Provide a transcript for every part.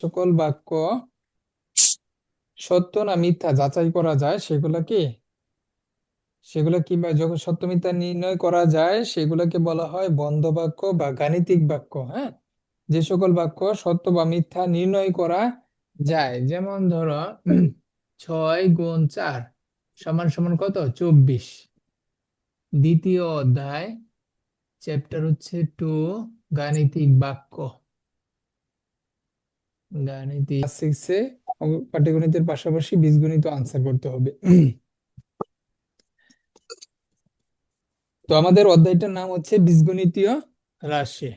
সকল বাক্য সত্য না মিথ্যা যাচাই করা যায় সেগুলা কি বা যখন সত্য মিথ্যা নির্ণয় করা যায় সেগুলোকে বলা হয় বন্ধ বাক্য বা গাণিতিক বাক্য। হ্যাঁ, যে সকল বাক্য সত্য বা মিথ্যা নির্ণয় করা যায়, যেমন ধরো 6 গুণ 4 সমান সমান কত? 24। দ্বিতীয় অধ্যায়, চ্যাপ্টার হচ্ছে 2, গাণিতিক বাক্য। গাণিতিক 6-এ পাটিগণিতের পাশাপাশি বীজগণিত আনসার করতে হবে। তো আমাদের অধ্যায়টার নাম হচ্ছে বীজগণিতীয় রাশি।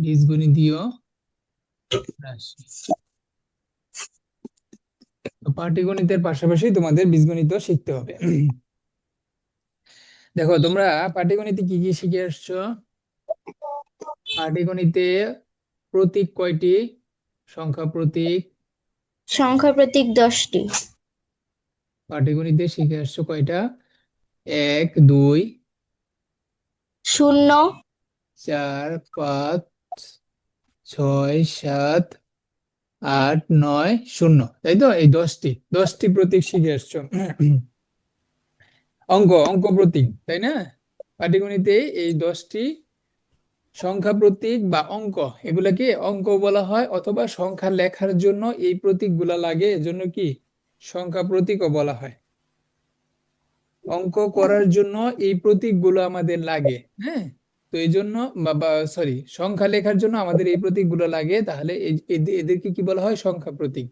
বীজগণিতীয় রাশি। তো পাটিগণিতের পাশাপাশি তোমাদের বীজগণিত শিখতে হবে। দেখো, তোমরা পাটিগণিতে কি কি শিখে আসছো? পাটিগণিতে প্রতীক কয়টি? সংখ্যা প্রতীক। সংখ্যা প্রতীক 10টি। পাটিগণিতে শিখে আসছো কয়টা? 1, 2, শূন্য, 4, 5, 6, 7, 8, 9, 0, তাই তো? এই 10টি প্রতীক শিখে আসছো। অঙ্ক অঙ্ক প্রতীক, তাই না? পাটিগণিতে এই 10টি সংখ্যা প্রতীক বা অঙ্ক, এগুলাকে অঙ্ক বলা হয়, অথবা সংখ্যা লেখার জন্য এই প্রতীকগুলা লাগে, এজন্য কি সংখ্যা প্রতীকও বলা হয়। অঙ্ক করার জন্য এই প্রতীকগুলো আমাদের লাগে। হ্যাঁ, তো এই জন্য সরি, সংখ্যা লেখার জন্য আমাদের এই প্রতীকগুলো লাগে, তাহলে এদেরকে কি বলা হয়? সংখ্যা প্রতীক।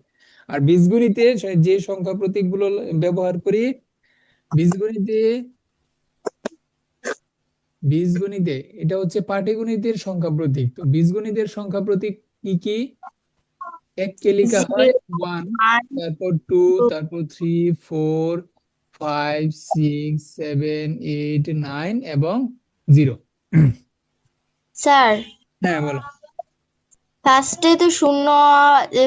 আর বীজগণিতে যে সংখ্যা প্রতীকগুলো ব্যবহার করি, বীজগণিতে বীজগণিতে এটা হচ্ছে পাটিগণিতের সংখ্যা প্রতীক। তো বীজগণিতের সংখ্যা প্রতীক কি কি? এককে লেখা হয় 0, 1, 1, তারপর 2, 2। তারপর 3, 4, 5, 6, 7, 8, 9 এবং 0। স্যার, হ্যাঁ, বলো। ফার্স্টে তো শূন্য।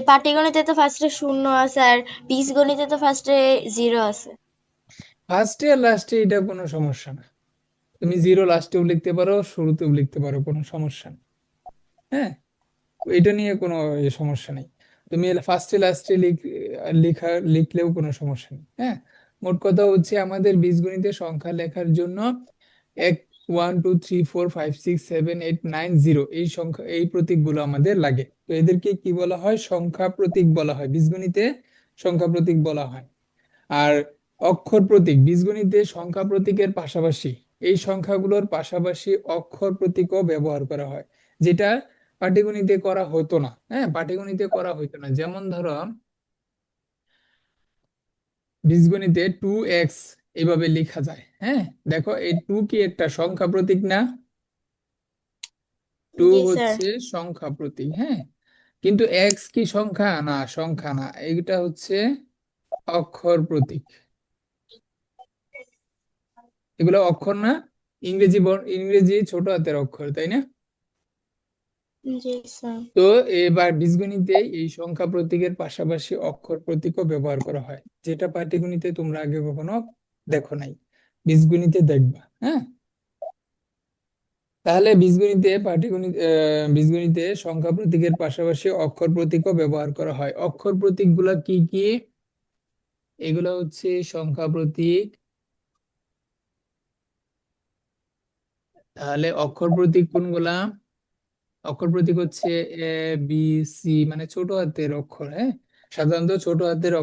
পাটিগণিতে তো ফার্স্টে শূন্য আছে, আর বীজগণিতে তো ফার্স্টে 0 আছে। ফার্স্টে আর লাস্টে এটা কোনো সমস্যা না। তুমি 0 লাস্টেও লিখতে পারো, শুরুতেও লিখতে পারো, কোনো সমস্যা নেই। হ্যাঁ, এটা নিয়ে কোনো সমস্যা নেই। তুমি ফার্স্টে লাস্টে লিখলেও কোনো সমস্যা নেই। হ্যাঁ, মোট কথা হচ্ছে আমাদের বীজগণিতের সংখ্যা লেখার জন্য 1, 2, 3, 4, 5, 6, 7, 8, 9, 0 এই সংখ্যা, এই প্রতীকগুলো আমাদের লাগে। তো এদেরকে কি বলা হয়? সংখ্যা প্রতীক বলা হয়, বীজগণিতে সংখ্যা প্রতীক বলা হয়। আর অক্ষর প্রতীক, বীজগণিতে সংখ্যা প্রতীকের পাশাপাশি এই সংখ্যাগুলোর পাশাপাশি অক্ষর প্রতীকও ব্যবহার করা হয়, যেটা পাটিগণিতে করা হতো না। হ্যাঁ, পাটিগণিতে করা হতো না। যেমন ধরো, বীজগণিতে 2x এভাবে লেখা যায়। হ্যাঁ, দেখো, এই 2 কি একটা সংখ্যা প্রতীক না? 2 জি স্যার। হচ্ছে সংখ্যা প্রতীক। হ্যাঁ, কিন্তু x কি সংখ্যা? না, সংখ্যা না, এটা হচ্ছে অক্ষর প্রতীক। এগুলো অক্ষর না? ইংরেজি ছোট হাতের অক্ষর, তাই না? জি স্যার। তো এবার বীজগণিতে এই সংখ্যা প্রতীকের পাশাপাশি অক্ষর প্রতীকও ব্যবহার করা হয়, যেটা পাটিগণিতে তোমরা আগে কখনো দেখো নাই, বীজগণিতে দেখবা। হ্যাঁ, তাহলে বীজগণিতে সংখ্যা প্রতীকের পাশাপাশি অক্ষর প্রতীকও ব্যবহার করা হয়। অক্ষর প্রতীক গুলা কি কি? এগুলো হচ্ছে সংখ্যা প্রতীক। তাহলে অক্ষর প্রতীক কোনগুলা? অক্ষর প্রতীক হচ্ছে এ, বি, সি, মানে ছোট হাতের অক্ষর। হ্যাঁ, সাধারণত ছোট হাতের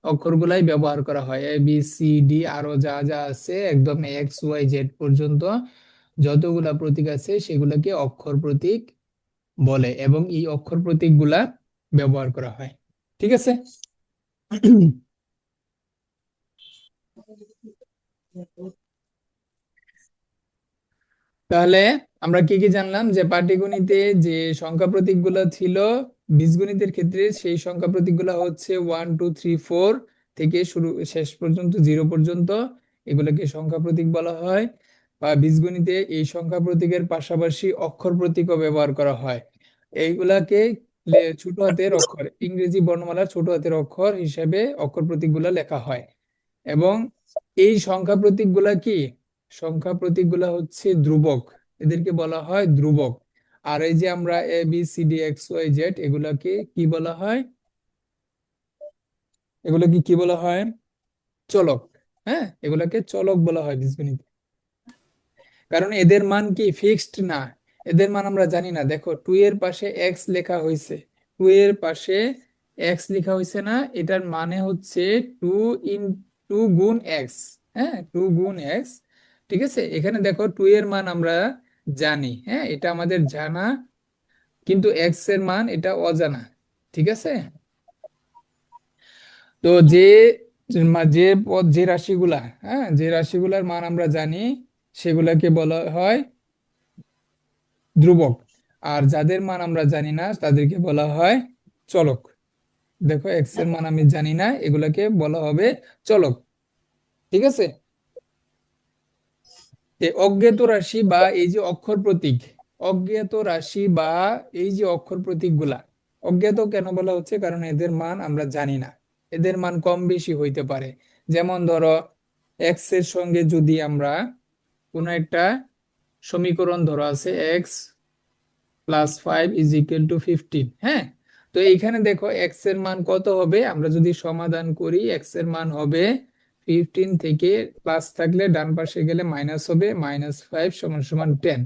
অক্ষরগুলাই ব্যবহার করা হয়। এ, বি, সি, ডি, আরো যা যা আছে, একদম এক্স, ওয়াই, জেড পর্যন্ত যতগুলা প্রতীক আছে সেগুলোকে অক্ষর প্রতীক বলে, এবং এই অক্ষর প্রতীকগুলা ব্যবহার করা হয়। ঠিক আছে। তাহলে আমরা কি কি জানলাম? যে পাটিগণিতে যে সংখ্যা প্রতীক গুলো ছিল, বীজগণিতের ক্ষেত্রে সেই সংখ্যা প্রতীক গুলো হচ্ছে 1, 2, 3, 4 থেকে শুরু শেষ পর্যন্ত 0 পর্যন্ত, এগুলোকে সংখ্যা প্রতীক বলা হয়। বা বীজগণিতে এই সংখ্যা প্রতীকের পাশাপাশি অক্ষর প্রতীকও ব্যবহার করা হয়। এইগুলাকে ছোট হাতের অক্ষর, ইংরেজি বর্ণমালার ছোট হাতের অক্ষর হিসেবে অক্ষর প্রতীকগুলো লেখা হয়। এবং এই সংখ্যা প্রতীকগুলা কি? সংখ্যা প্রতীকগুলা হচ্ছে ধ্রুবক, এদেরকে বলা হয় ধ্রুবক। আর এই যে আমরা A B C D X Y Z এগুলাকে কি বলা হয়? এগুলোকে কি বলা হয়? চলক। হ্যাঁ, এগুলাকে চলক বলা হয় বীজগণিতে। কারণ এদের মান কি ফিক্সড না, এদের মান আমরা জানি না। দেখো 2 এর পাশে এক্স লেখা হয়েছে, 2 এর পাশে এক্স লেখা হয়েছে না, এটার মানে হচ্ছে 2 ইন 2 গুণ এক্স। হ্যাঁ, 2 গুণ এক্স। ঠিক আছে, এখানে দেখো 2 এর মান আমরা জানি, হ্যাঁ এটা আমাদের জানা, কিন্তু এক্স এর মান এটা অজানা। ঠিক আছে, তো যে রাশিগুলা, হ্যাঁ যে রাশিগুলার মান আমরা জানি সেগুলাকে বলা হয় ধ্রুবক, আর যাদের মান আমরা জানি না তাদেরকে বলা হয় চলক। দেখো এক্স এর মান আমি জানি না, এগুলাকে বলা হবে চলক। ঠিক আছে, এই অজ্ঞাত রাশি বা এই যে অক্ষর প্রতীক, অজ্ঞাত রাশি বা এই যে অক্ষর প্রতীক গুলা অজ্ঞাত কেন বলা হচ্ছে? কারণ এদের মান আমরা জানি না, এদের মান কম বেশি হইতে পারে। যেমন ধরো এক্স এর সঙ্গে যদি আমরা কোন একটা সমীকরণ ধরো আছে এক্স প্লাস 5 = 15, হ্যাঁ, তো এইখানে দেখো এক্স এর মান কত হবে? আমরা যদি সমাধান করি এক্স এর মান হবে 15 থেকে প্লাস থাকলে ডান পাশে গেলে মাইনাস হবে, -5 = 10।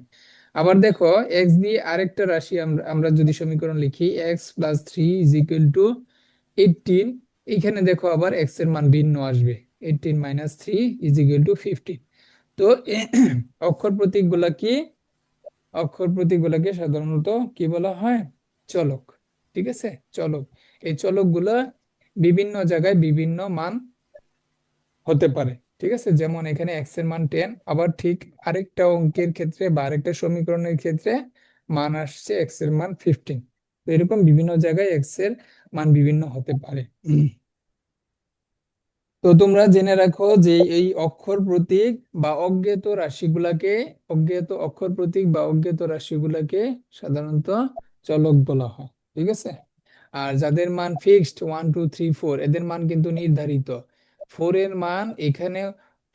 আবার দেখো এক্স দিয়ে আরেকটা রাশি আমরা আমরা যদি সমীকরণ লিখি x+3 = 18, এইখানে দেখো আবার এক্স এর মান ভিন্ন আসবে, 18 - 3 = 15। তো অক্ষর প্রতীক গুলা কি? অক্ষর প্রতীকগুলোকে সাধারণত কি বলা হয়? চলক। ঠিক আছে, চলক। এই চলকগুলা বিভিন্ন জায়গায় বিভিন্ন মান হতে পারে। ঠিক আছে, যেমন এখানে এক্স এর মান 10, আবার ঠিক আরেকটা অঙ্কের ক্ষেত্রে বা আরেকটা সমীকরণের ক্ষেত্রে মান আসছে এক্স এর মান 15। তো এরকম বিভিন্ন জায়গায় এক্স এর মান বিভিন্ন হতে পারে। তো তোমরা জেনে রাখো যে এই অক্ষর প্রতীক বা অজ্ঞাত রাশিগুলাকে, অজ্ঞাত অক্ষর প্রতীক বা অজ্ঞাত রাশিগুলাকে সাধারণত চলক বলা হয়। ঠিক আছে, আর যাদের মান ফিক্সড 1 2 3 4, এদের মান কিন্তু নির্ধারিত। 4 এর মান এখানে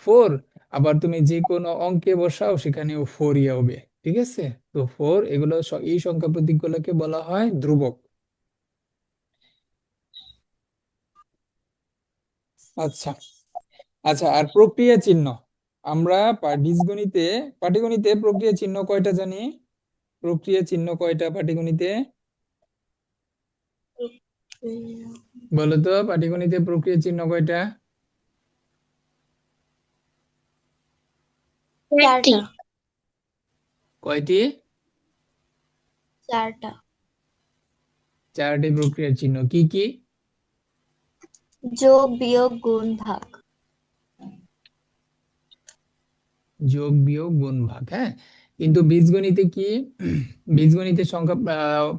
4, আবার তুমি যে কোনো অঙ্কে বসাও সেখানেও 4ই হবে। ঠিক আছে, তো 4 এগুলো এই সংখ্যা প্রতীক গুলোকে বলা হয় ধ্রুবক। আচ্ছা, আচ্ছা, আর প্রক্রিয়া চিহ্ন, আমরা বীজগণিতে, পাটিগণিতে প্রক্রিয়া চিহ্ন কয়টা জানি? প্রক্রিয়া চিহ্ন কয়টা পাটিগণিতে? বলো তো, পাটিগণিতে প্রক্রিয়া চিহ্ন কয়টা? চারটা। কয়টি? চারটা। 4টি প্রক্রিয়া চিহ্ন, কি কি? যোগ, বিয়োগ, গুণ, ভাগ। যোগ বিয়োগ গুণ ভাগ, হ্যাঁ, কিন্তু বীজগণিতে কি? বীজগণিতের সংখ্যা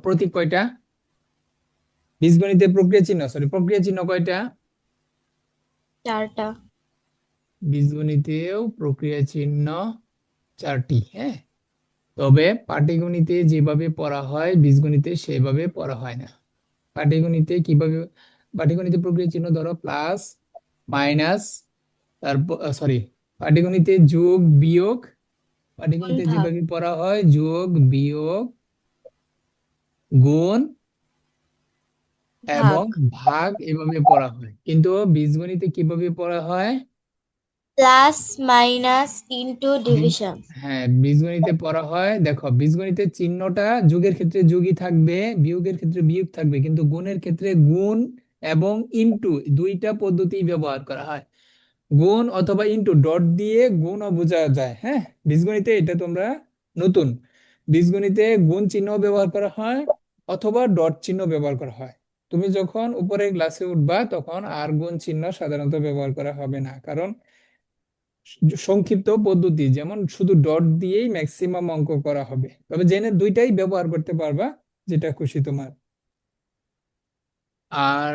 প্রতীক কয়টা? বীজগণিতে প্রক্রিয়া চিহ্ন, সরি, প্রক্রিয়া চিহ্ন কয়টা? চারটা। বীজগণিতেও প্রক্রিয়া চিহ্ন 4টি, হ্যাঁ, তবে পাটিগণিতে যেভাবে পড়া হয় বীজগণিতে সেভাবে পড়া হয় না। পাটিগণিতে কিভাবে? পাটিগণিতে প্রক্রিয়া চিহ্ন ধরো প্লাস, মাইনাস, তারপর সরি, পাটিগণিতে যোগ বিয়োগ, গুণ, পাটিগণিতে ভাগ। যেভাবে পড়া হয় যোগ বিয়োগ গুণ ভাগ। এবং ভাগ এভাবে পড়া হয়, কিন্তু বীজগণিতে কিভাবে পড়া হয়? প্লাস, মাইনাস, ইনটু, বীজ- ডিভিশন। হ্যাঁ, বীজগণিতে পড়া হয়, দেখো বীজগণিতের চিহ্নটা যোগের ক্ষেত্রে যোগই থাকবে, বিয়োগের ক্ষেত্রে বিয়োগ থাকবে, কিন্তু গুণের ক্ষেত্রে গুণ এবং ইনটু দুইটা পদ্ধতি ব্যবহার করা হয়। গুণ অথবা ইনটু, ডট দিয়ে গুণও বোঝা যায়। হ্যাঁ, বীজগণিতে এটা তোমরা নতুন, বীজগণিতে গুণ চিহ্ন ব্যবহার করা হয় অথবা ডট চিহ্ন ব্যবহার করা হয়। তুমি যখন উপরের ক্লাসে উঠবা তখন আর গুণ চিহ্ন সাধারণত ব্যবহার করা হবে না, কারণ সংক্ষিপ্ত পদ্ধতি, যেমন শুধু ডট দিয়েই ম্যাক্সিমাম অঙ্ক করা হবে, তবে জেনে দুইটাই ব্যবহার করতে পারবা, যেটা খুশি তোমার। আর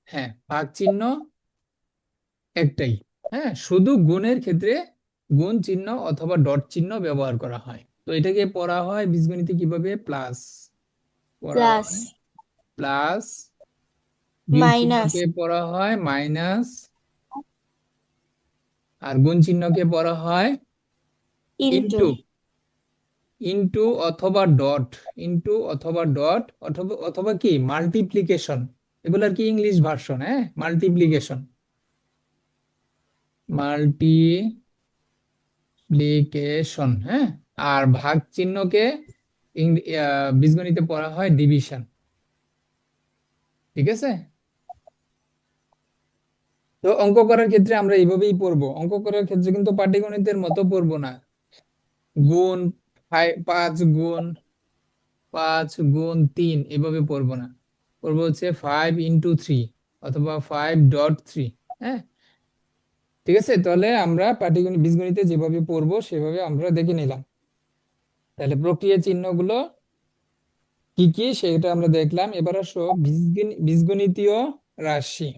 হ্যাঁ, ভাগ চিহ্ন একটাই, হ্যাঁ, শুধু গুণের ক্ষেত্রে গুণ চিহ্ন অথবা ডট চিহ্ন ব্যবহার করা হয়। তো এটাকে পড়া হয় বীজগণিতে কিভাবে? প্লাস পড়া প্লাস, হয় প্লাস, বিয়োগ মাইনাস, চিহ্নকে পড়া হয় মাইনাস, আর গুণ চিহ্নকে পড়া হয় ইনটু। ইনটু। ইনটু অথবা ডট, ইনটু অথবা ডট, অথবা অথবা কি মাল্টিপ্লিকেশন, এগুলার কি ইংলিশ ভার্সন, হ্যাঁ, মাল্টিপ্লিকেশন, মাল্টিপ্লিকেশন, হ্যাঁ। আর ভাগ চিহ্নকে বীজগণিতে পড়া হয় ডিভিশন, ঠিক আছে। তো অঙ্ক করার ক্ষেত্রে আমরা এইভাবেই পড়বো, অঙ্ক করার ক্ষেত্রে কিন্তু পাটিগণিতের মতো পড়বো না। গুণ 5 গুণ 3 এভাবে পড়বো না, পড়বো হচ্ছে 5 × 3 অথবা 5.3, হ্যাঁ, ঠিক আছে। তাহলে আমরা পাটিগণিত বীজগণিতে যেভাবে পড়বো সেভাবে আমরা দেখে নিলাম। তাহলে প্রক্রিয়া চিহ্নগুলো কি কি সেটা আমরা দেখলাম। এবার আসো বীজগণিতীয় রাশি।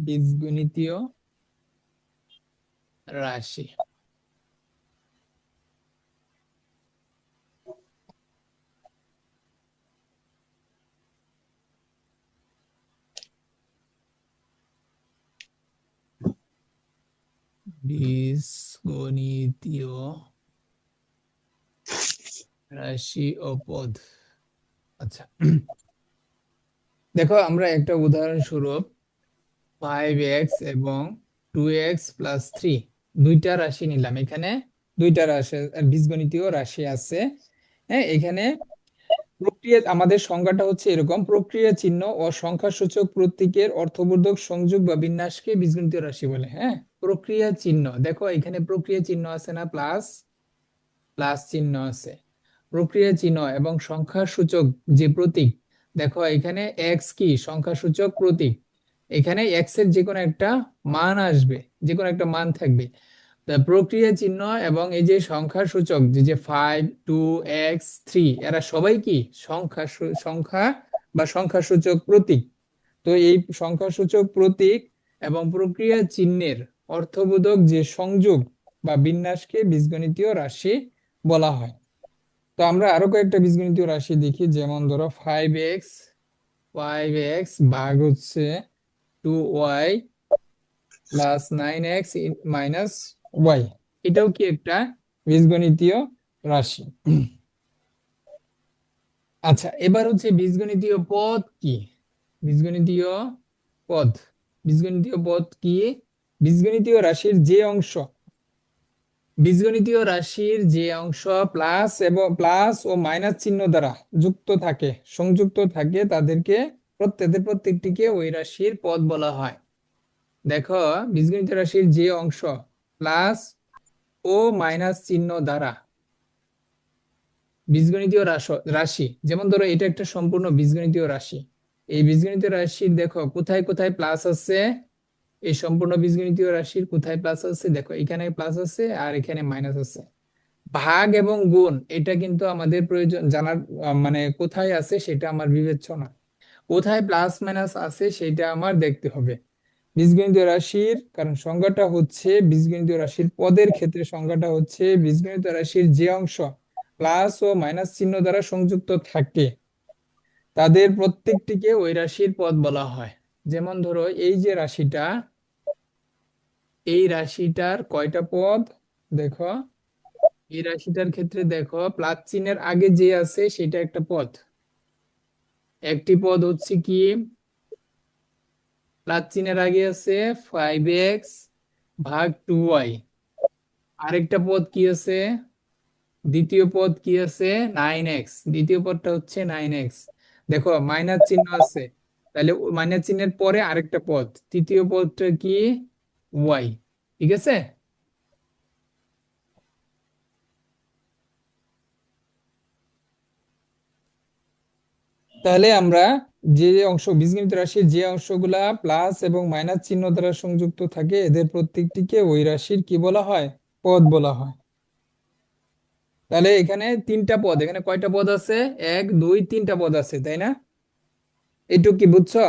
বীজগণিতীয় রাশি, বীজগণিতীয় রাশি ও পদ। আচ্ছা, দেখো আমরা একটা উদাহরণস্বরূপ 5x এবং 2x + 3 দুইটা রাশি নিলাম। এখানে দুইটা রাশি বীজগণিতীয় রাশি আছে, হ্যাঁ। এখানে প্রক্রিয়া, আমাদের সংজ্ঞাটা হচ্ছে এরকম: প্রক্রিয়া চিহ্ন ও সংখ্যাসূচক প্রতীকের অর্থবোধক সংযোগ বা বিন্যাসকে বীজগণিতীয় রাশি বলে, হ্যাঁ। প্রক্রিয়া চিহ্ন, দেখো এখানে প্রক্রিয়া চিহ্ন আছে না, প্লাস প্লাস চিহ্ন আছে। প্রক্রিয়া চিহ্ন এবং সংখ্যাসূচক যে প্রতীক, দেখো এখানে এক্স কি সংখ্যাসূচক প্রতীক, এখানে এক্স এর যে কোনো একটা মান আসবে, যে কোনো একটা মান থাকবে। তা প্রক্রিয়া চিহ্ন এবং এই যে সংখ্যাসূচক যে যে 5 2 x 3, এরা সবাই কি সংখ্যা বা সংখ্যাসূচক প্রতীক। তো এই সংখ্যাসূচক প্রতীক এবং প্রক্রিয়া চিহ্নের অর্থবোধক যে সংযোগ বা বিন্যাসকে বীজগণিতীয় রাশি বলা হয়। তো আমরা আরো কয়েকটা বীজগণিতীয় রাশি দেখি, যেমন ধরো 5x ভাগ হচ্ছে 2y plus 9x minus Y, এটাও কি একটা বীজগণিতীয় রাশি। আচ্ছা, এবার হচ্ছে বীজগণিতীয় পদ কি, বীজগণিতীয় পদ, বীজগণিতীয় পদ কি, বীজগণিতীয় রাশির যে অংশ, বীজগণিতীয় রাশির যে অংশ প্লাস এবং প্লাস ও মাইনাস চিহ্ন দ্বারা যুক্ত থাকে, সংযুক্ত থাকে, তাদেরকে প্রত্যেকটিকে ওই রাশির পদ বলা হয়। দেখো, বীজগণিতীয় রাশির যে অংশ প্লাস ও মাইনাস চিহ্ন দ্বারা বীজগণিতীয় রাশি, যেমন ধরো এটা একটা সম্পূর্ণ বীজগণিতীয় রাশি। এই বীজগণিতীয় রাশির দেখো কোথায় কোথায় প্লাস আছে, এই সম্পূর্ণ বীজগণিতীয় রাশির কোথায় প্লাস আছে, দেখো এখানে প্লাস আছে আর এখানে মাইনাস আছে। ভাগ এবং গুণ এটা কিন্তু আমাদের প্রয়োজন জানার, মানে কোথায় আছে সেটা আমার বিবেচ্য না, কোথায় প্লাস মাইনাস আছে সেটা আমার দেখতে হবে। বীজগণিতীয় রাশির কারণ সংজ্ঞাটা হচ্ছে, বীজগণিতীয় রাশির পদের ক্ষেত্রে সংজ্ঞাটা হচ্ছে বীজগণিতীয় রাশির যে অংশ প্লাস ও মাইনাস চিহ্ন দ্বারা সংযুক্ত থাকে তাদের প্রত্যেকটিকে ওই রাশির পদ বলা হয়। যেমন ধরো এই যে রাশিটা, এই রাশিটার কয়টা পদ, দেখো এই রাশিটার ক্ষেত্রে দেখো প্লাস চিহ্নের আগে যে আছে সেটা একটা পদ। একটি পদ হচ্ছে কি, প্লাস চিহ্নের আগে আছে 5x ভাগ 2y, আরেকটা পদ কি আছে, দ্বিতীয় পদ কি আছে 9x, দ্বিতীয় পদটা হচ্ছে 9x। দেখো মাইনাস চিহ্ন আছে, তাহলে মাইনাস চিহ্নের পরে আরেকটা পদ, তৃতীয় পদটা কি y, ঠিক আছে। তাহলে আমরা যে যে অংশ বীজগণিত রাশির যে অংশগুলা প্লাস এবং মাইনাস চিহ্ন দ্বারা সংযুক্ত থাকে এদের প্রত্যেকটিকে ওই রাশির কি বলা হয়, পদ বলা হয়। তাহলে এখানে তিনটা পদ, এখানে কয়টা পদ আছে, 1 2 3টা পদ আছে, তাই না? এইটুকু কি বুঝছো?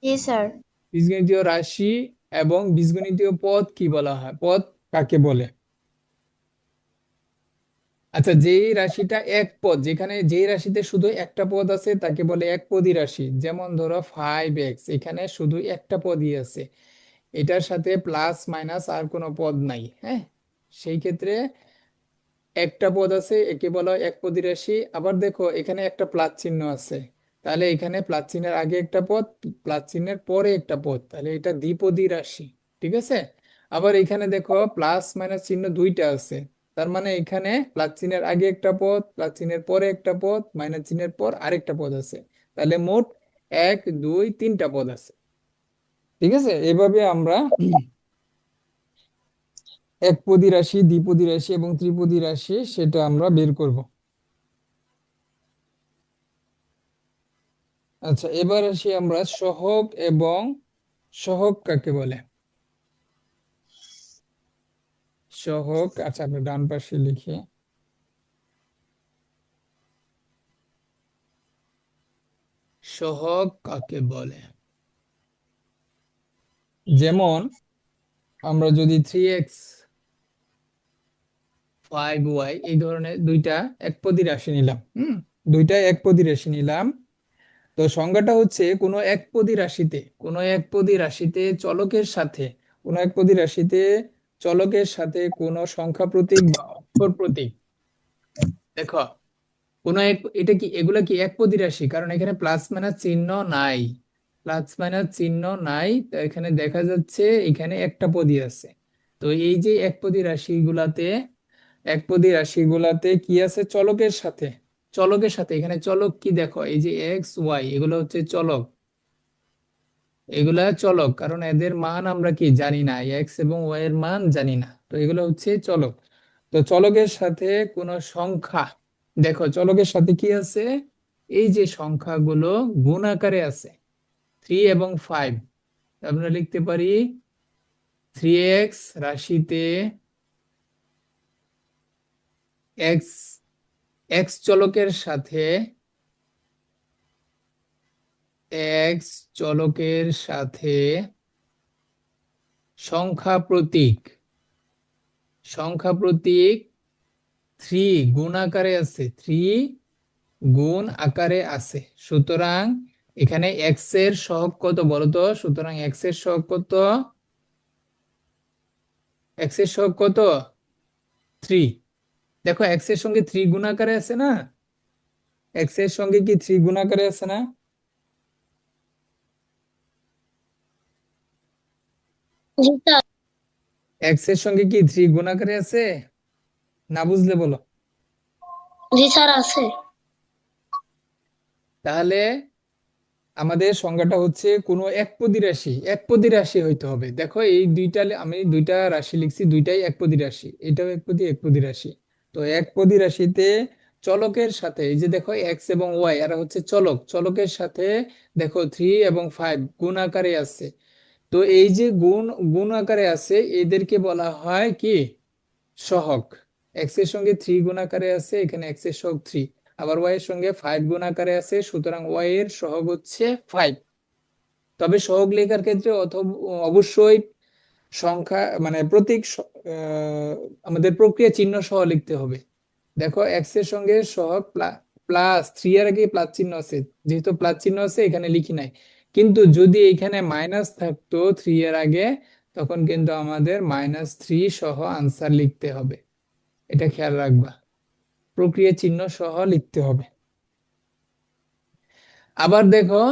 জি স্যার। বীজগণিতীয় রাশি এবং বীজগণিতীয় পদ কি বলা হয়, পদ কাকে বলে। আচ্ছা, যেই রাশিটা এক পদ, যেখানে যেই রাশিতে শুধু একটা পদ আছে তাকে বলে একপদী রাশি। যেমন ধরো 5x, এখানে শুধু একটা পদই আছে। এটার সাথে প্লাস মাইনাস আর কোনো পদ নাই, হ্যাঁ। সেই ক্ষেত্রে একটা পদ আছে, একে বলা হয় একপদী রাশি। আবার দেখো এখানে একটা প্লাস চিহ্ন আছে, তাহলে এখানে প্লাস চিহ্নের আগে একটা পদ, প্লাস চিহ্নের পরে একটা পদ, তাহলে এটা দ্বিপদী রাশি। ঠিক আছে। আবার এখানে দেখো প্লাস মাইনাস চিহ্ন দুইটা আছে, তার মানে এখানে প্লাস চিহ্নের আগে একটা পদ, প্লাস চিহ্নের পরে একটা পদ, মাইনাস চিহ্নের পর আরেকটা পদ আছে, তাহলে মোট এক দুই তিনটা পদ আছে। ঠিক আছে, এভাবে আমরা একপদী রাশি, দ্বিপদী রাশি এবং ত্রিপদী রাশি সেটা আমরা বের করব। আচ্ছা, এবার আসি আমরা সহগ এবং সহগ কাকে বলে। সহগ, আচ্ছা আমরা ডান পাশে লিখি। সহগ কাকে বলে, যেমন আমরা যদি 3x 5y এই ধরনের দুইটা একপদী রাশি নিলাম, দুইটা একপদী রাশি নিলাম। তো সংজ্ঞাটা হচ্ছে কোনো একপদী রাশিতে চলকের সাথে, কোনো একপদী রাশিতে চলকের সাথে কোনো সংখ্যা প্রতীক বা অক্ষর প্রতীক। দেখো এটা কি, এগুলা কি একপদী রাশি, কারণ এখানে প্লাস মাইনাস চিহ্ন নাই, প্লাস মাইনাস চিহ্ন নাই, তো এখানে দেখা যাচ্ছে এখানে একটা পদই আছে। তো এই যে একপদী রাশিগুলাতে কি আছে, চলকের সাথে এখানে চলক কি, দেখো এই যে এক্স ওয়াই এগুলো হচ্ছে চলক, এগুলা চলক, কারণ এদের মান আমরা কি জানি না, এক্স এবং ওয়াই এর মান জানি না, তো এগুলো হচ্ছে চলক। তো চলকের সাথে কোন সংখ্যা, দেখো চলকের সাথে কি আছে, এই যে সংখ্যাগুলো গুণ আকারে আছে, 3 এবং 5, আমরা লিখতে পারি 3x রাশিতে এক্স, এক্স চলকের সাথে, এক্স চলকের সাথে সংখ্যা প্রতীক, সংখ্যা প্রতীক 3 গুণ আকারে আছে, 3 গুণ আকারে আছে। সুতরাং এখানে এক্স এর সহগ কত বলতো, সুতরাং এক্স এর সহগ কত, এক্স এর সহগ কত, 3। দেখো এক্স এর সঙ্গে 3 গুণ আকারে আছে না, এক্স এর সঙ্গে কি 3 গুণ আকারে আছে না? জি স্যার। এক্স এর সঙ্গে কি 3 গুণ আকারে আছে, না বুঝলে বলো। জি স্যার আছে। তাহলে আমাদের সংজ্ঞাটা হচ্ছে কোনো একপদী রাশি হইতে হবে। দেখো এই আমি দুইটা রাশি লিখছি, দুইটাই একপদী রাশি, এটাও একপদী রাশি। তো একপদী রাশিতে চলকের সাথে, এই যে দেখো এক্স এবং ওয়াই এরা হচ্ছে চলক, চলকের সাথে দেখো 3 এবং 5 গুণ আকারে আছে। তো এই যে গুণ আকারে আছে, এদেরকে বলা হয় কি, সহগ। এক্স এর সঙ্গে 3 গুণ আকারে আছে, এখানে এক্স এর সহগ 3, আবার ওয়াই এর সঙ্গে 5 গুণ আকারে আছে, সুতরাং ওয়াই এর সহগ হচ্ছে 5। তবে সহগ লেখার ক্ষেত্রে অবশ্যই সংখ্যা মানে আমাদের প্রক্রিয়া চিহ্ন সহ লিখতে হবে। দেখো এক্স এর সঙ্গে সহগ প্লাস 3 এর আগে প্লাস চিহ্ন আছে, যেহেতু প্লাস চিহ্ন আছে এখানে লিখি নাই, কিন্তু যদি এখানে মাইনাস থাকতো 3 এর আগে, তখন কিন্তু আমাদের -3 সহ আনসার লিখতে হবে। এটা খেয়াল রাখবা, প্রক্রিয়া চিহ্ন সহ লিখতে হবে। আবার দেখো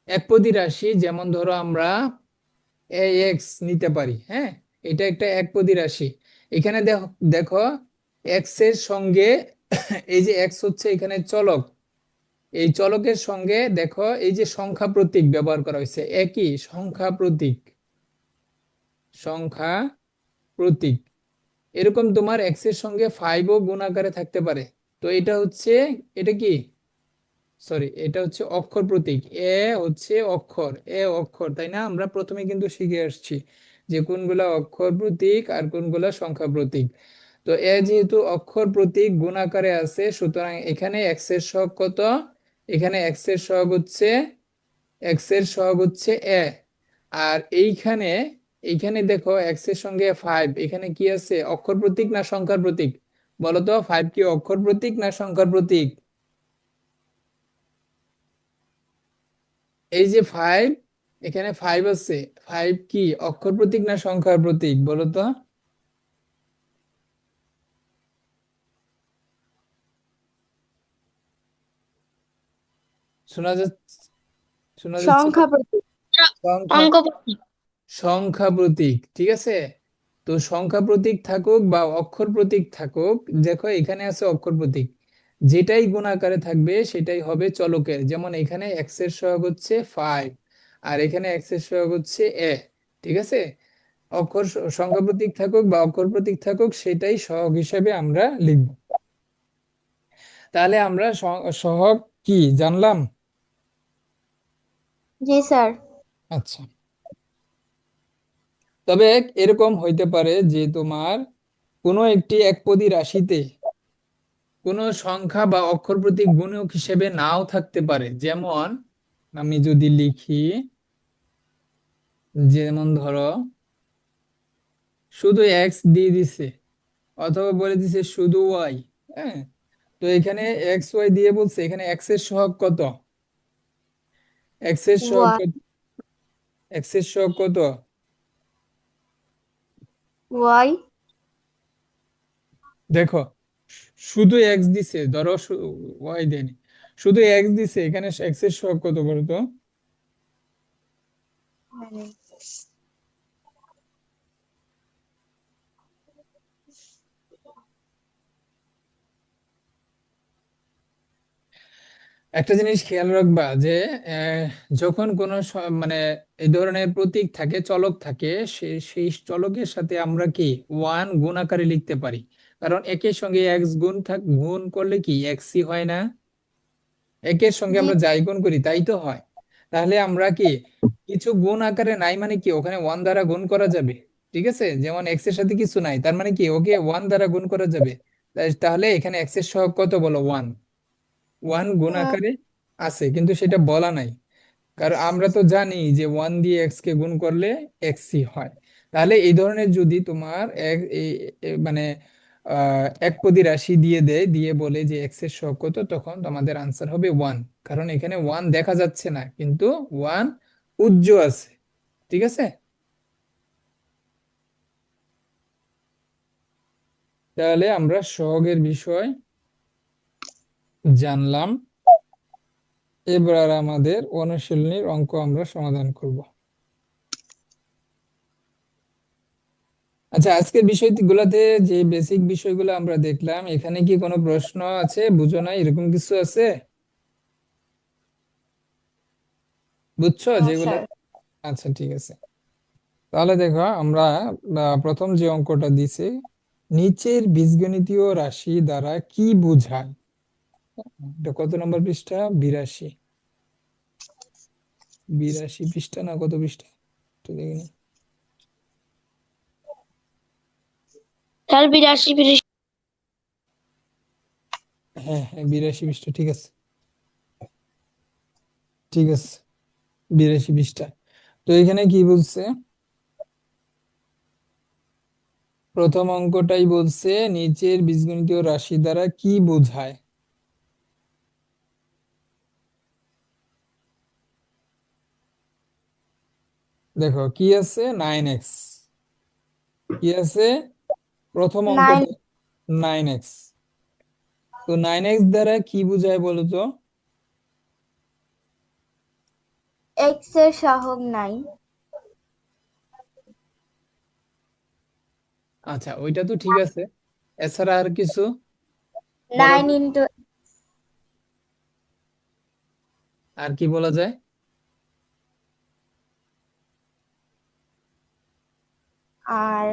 একপদী রাশি, যেমন ধরো আমরা এক্স নিতে পারি, হ্যাঁ, এটা একটা একপদী রাশি। এখানে দেখো, দেখো এক্স এর সঙ্গে এই যে এক্স হচ্ছে এখানে চলক, এই চলকের সঙ্গে দেখো এই যে সংখ্যা প্রতীক ব্যবহার করা হয়েছে, একই সংখ্যা প্রতীক, সংখ্যা প্রতীক। এরকম তোমার এক্স এর সঙ্গে 5ও গুণ আকারে থাকতে পারে। তো এটা হচ্ছে, এটা কি, সরি এটা হচ্ছে অক্ষর প্রতীক, এ অক্ষর, তাই না? আমরা প্রথমে কিন্তু শিখে আসছি যে কোনগুলা অক্ষর প্রতীক আর কোনগুলা সংখ্যা প্রতীক। তো যেহেতু অক্ষর প্রতীক গুণ আকারে আছে, সুতরাং এখানে এক্স এর সহগ কত, এখানে এক্স এর সহগ হচ্ছে এ। আর এইখানে, এইখানে দেখো এক্স এর সঙ্গে 5, এখানে কি আছে, অক্ষর প্রতীক না সংখ্যার প্রতীক, বলো তো 5 কি অক্ষর প্রতীক না সংখ্যার প্রতীক? এই যে 5, এখানে 5 আছে। 5 কি অক্ষর প্রতীক না সংখ্যার প্রতীক বলো তো? শোনা যাচ্ছে? শোনা যাচ্ছে না? সংখ্যা প্রতীক। সংখ্যা, অঙ্ক প্রতীক। সংখ্যা প্রতীক, ঠিক আছে। তো সংখ্যা প্রতীক থাকুক বা অক্ষর প্রতীক থাকুক, দেখো এখানে আছে অক্ষর প্রতীক, যেটাই গুণ আকারে থাকবে সেটাই হবে চলকের। যেমন এখানে এক্স এর সহগ হচ্ছে 5, আর এখানে এক্স এর সহগ হচ্ছে ঠিক আছে। সংখ্যা প্রতীক থাকুক বা অক্ষর প্রতীক থাকুক, সেটাই সহগ হিসেবে আমরা লিখব। তাহলে আমরা সহগ কি জানলাম? জি স্যার। আচ্ছা, তবে এরকম হইতে পারে যে তোমার কোনো একটি একপদী রাশিতে কোনো সংখ্যা বা অক্ষর প্রতীক গুণক হিসেবে নাও থাকতে পারে। যেমন আমি যদি লিখি, যেমন ধরো শুধু এক্স দিয়ে দিছে, অথবা বলে দিছে শুধু ওয়াই। হ্যাঁ, তো এখানে এক্স ওয়াই দিয়ে বলছে, এখানে এক্স এর সহগ কত? এক্স এর সহগ ওয়াই। কত? এক্স এর সহগ কত? ওয়াই। দেখো, শুধু এক্স দিছে, ধরো ওয়াই দেয়নি, শুধু এক্স দিছে, এখানে এক্স এর সহগ কত বলো তো? একটা জিনিস খেয়াল রাখবা যে আহ, যখন কোনো মানে এই ধরনের প্রতীক থাকে, চলক থাকে, সেই চলকের সাথে আমরা কি ওয়ান গুণ আকারে লিখতে পারি। কারণ একের সঙ্গে এক্স গুণ করলে কি এক্সই হয় না? একের সঙ্গে জি। আমরা যাই গুণ করি তাই তো হয়। তাহলে আমরা কি কিছু গুণ আকারে নাই মানে কি ওখানে ওয়ান দ্বারা গুণ করা যাবে। ঠিক আছে, যেমন এক্স এর সাথে কিছু নাই, তার মানে কি ওকে ওয়ান দ্বারা গুণ করা যাবে। তাহলে এখানে এক্স এর সহগ কত বলো? ওয়ান। ওয়ান গুণ আকারে আছে, কিন্তু সেটা বলা নাই। কারণ আমরা তো জানি যে ওয়ান দিয়ে এক্স কে গুণ করলে এক্সই হয়। তাহলে এই ধরনের যদি তোমার মানে একপদী রাশি দিয়ে দেয়, দিয়ে বলে যে এক্স এর সহগ কত, তখন তোমাদের আনসার হবে ওয়ান। কারণ এখানে ওয়ান দেখা যাচ্ছে না, কিন্তু ওয়ান উজ্জ্ব আছে। ঠিক আছে, তাহলে আমরা সহগের বিষয় জানলাম। এবার আমাদের অনুশীলনীর অঙ্ক আমরা সমাধান করব। আচ্ছা, আজকের বিষয়গুলোতে যে বেসিক বিষয়গুলো আমরা দেখলাম, এখানে কি কোনো প্রশ্ন আছে, বুঝো নাই এরকম কিছু আছে? বুঝছো না যেগুলো? স্যার। আচ্ছা, ঠিক আছে। তাহলে দেখো আমরা প্রথম যে অঙ্কটা দিছে, নিচের বীজগণিতীয় রাশি দ্বারা কি বোঝায়? এটা কত নম্বর পৃষ্ঠা? 82। 82 পৃষ্ঠা না কত পৃষ্ঠা, একটু দেখে নিই। স্যার 82 হ্যাঁ হ্যাঁ, 82 পৃষ্ঠা, ঠিক আছে। ঠিক আছে, 82 পৃষ্ঠা। তো এখানে কি বলছে? প্রথম অঙ্কটাই বলছে নিচের বীজগণিতীয় রাশি দ্বারা কি বোঝায়। দেখো কি আছে, 9x। কি আছে প্রথম 9। অঙ্কটা? 9x। তো 9x দ্বারা কি বোঝায় বলো তো? এক্স এর সহগ 9। আচ্ছা, ওইটা তো ঠিক আছে, এছাড়া আর কিছু বলো 9 তো? ইন্টু। আর কি বলা যায়? আর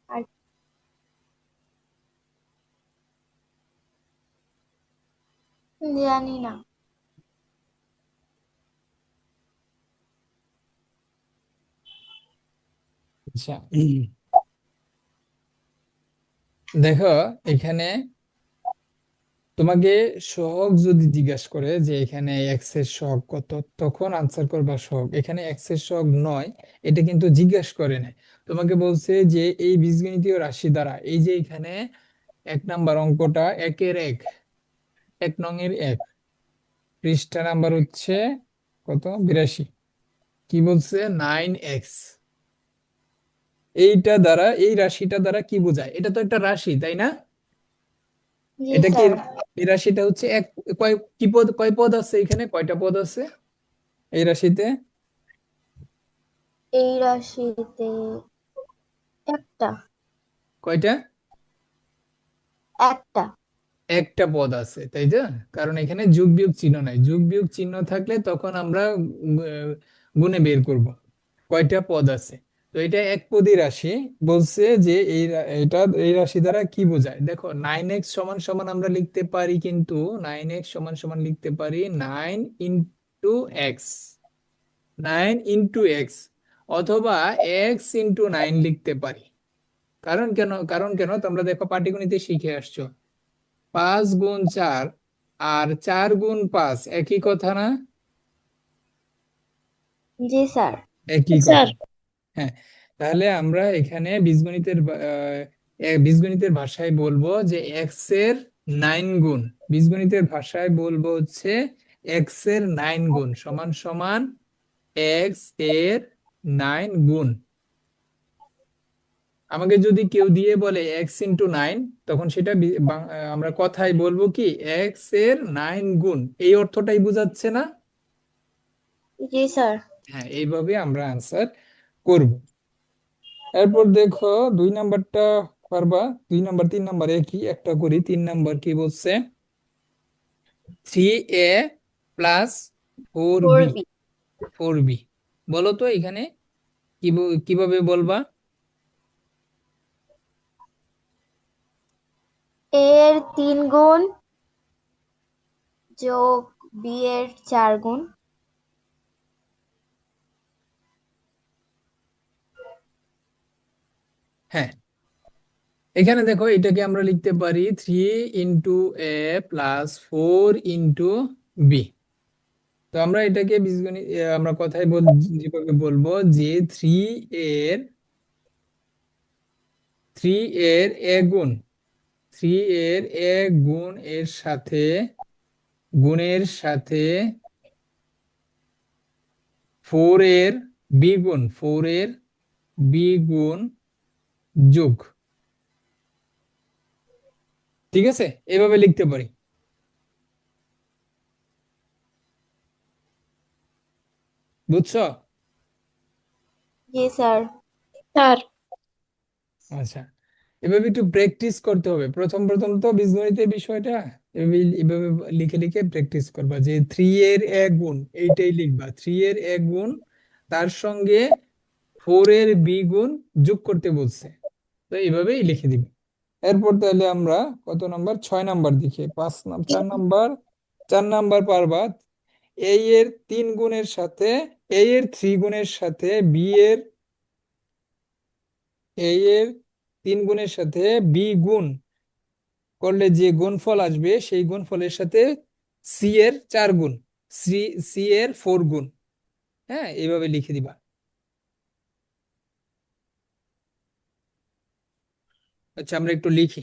আর জানি না। আচ্ছা, দেখো এখানে তোমাকে সহগ যদি জিজ্ঞাসা করে যে এখানে এক্স এর সহগ কত, তখন আনসার করবা সহগ। এখানে এক্স এর সহগ নয়, এটা কিন্তু জিজ্ঞাসা করে না। তোমাকে বলছে যে এই বীজগণিতীয় রাশি দ্বারা, এই যে এখানে 1 নাম্বার অঙ্কটা, একের এক, 1 নং এর 1, পৃষ্ঠা নাম্বার হচ্ছে কত 82 কি বলছে 9x এইটা দ্বারা এই রাশিটা দ্বারা কি বোঝায় এটা তো একটা রাশি তাই না জি এটা কি স্যার। এই রাশিটা হচ্ছে এক কি পদ কয় পদ আছে এখানে কয়টা পদ আছে এই রাশিতে এই রাশিতে একটা কয়টা একটা একটা পদ আছে তাই তো কারণ এখানে যোগ বিয়োগ চিহ্ন নাই যোগ বিয়োগ চিহ্ন থাকলে তখন আমরা গুণে বের করব কয়টা পদ আছে তো এটা এক পদী রাশি বলছে যে এটা এই রাশি দ্বারা কি বোঝায় দেখো 9x সমান সমান আমরা লিখতে পারি কিন্তু 9x সমান সমান লিখতে পারি 9 × x 9 × x অথবা x × 9 লিখতে পারি কারণ কেন তোমরা দেখো পাটিগণিতে শিখে আসছো 5 × 4 আর 4 × 5 একই কথা না জি স্যার। একই কথা হ্যাঁ তাহলে আমরা এখানে বীজগণিতের ভাষায় বলবো যে এক্স এর 9 গুণ বীজগণিতের ভাষায় বলবো হচ্ছে এক্স এর 9 গুণ সমান সমান এক্স এর 9 গুণ আমাকে যদি কেউ দিয়ে বলে x × 9 তখন সেটা আমরা কথায় বলবো কি এক্স এর 9 গুণ এই অর্থটাই বোঝাচ্ছে না জি স্যার। হ্যাঁ এইভাবে আমরা আনসার করব এরপর দেখো 2 নাম্বারটা পারবা 2 নাম্বার 3 নাম্বার একই একটা করি 3 নাম্বার কি বলছে 3a + 4b 4b। 4b বলো তো এখানে কিভাবে বলবা এ এর 3 গুণ যোগ বি এর 4 গুণ। হ্যাঁ এখানে দেখো এটাকে আমরা লিখতে পারি 3 × a + 4 × b তো আমরা এটাকে বীজগণিত আমরা কথায় যেভাবে বলবো যে এর 3 এর a গুণ 3 এর a গুণ এর সাথে গুণের সাথে 4 এর b গুণ 4 এর b গুণ যোগ ঠিক আছে এভাবে লিখতে পারি বুঝছো জি স্যার। স্যার। আচ্ছা এভাবে একটু প্র্যাকটিস করতে হবে প্রথম প্রথম তো বীজগণিতের বিষয়টা এভাবে লিখে লিখে প্র্যাকটিস করবা যে 3 এর 1 গুণ এইটাই লিখবা 3 এর 1 গুণ তার সঙ্গে 4 এর b গুণ যোগ করতে বলছে তো এইভাবেই লিখে দিবে এরপর তাহলে আমরা কত নাম্বার 6 নাম্বার দেখি 4 নাম্বার পারবা a এর 3 গুণের সাথে a এর 3 গুণের সাথে a এর 3 গুণের সাথে b গুণ করলে যে গুণফল আসবে সেই গুণফলের সাথে সি এর 4 গুণ সি এর 4 গুণ হ্যাঁ এইভাবে লিখে দিবা আচ্ছা আমরা একটু লিখি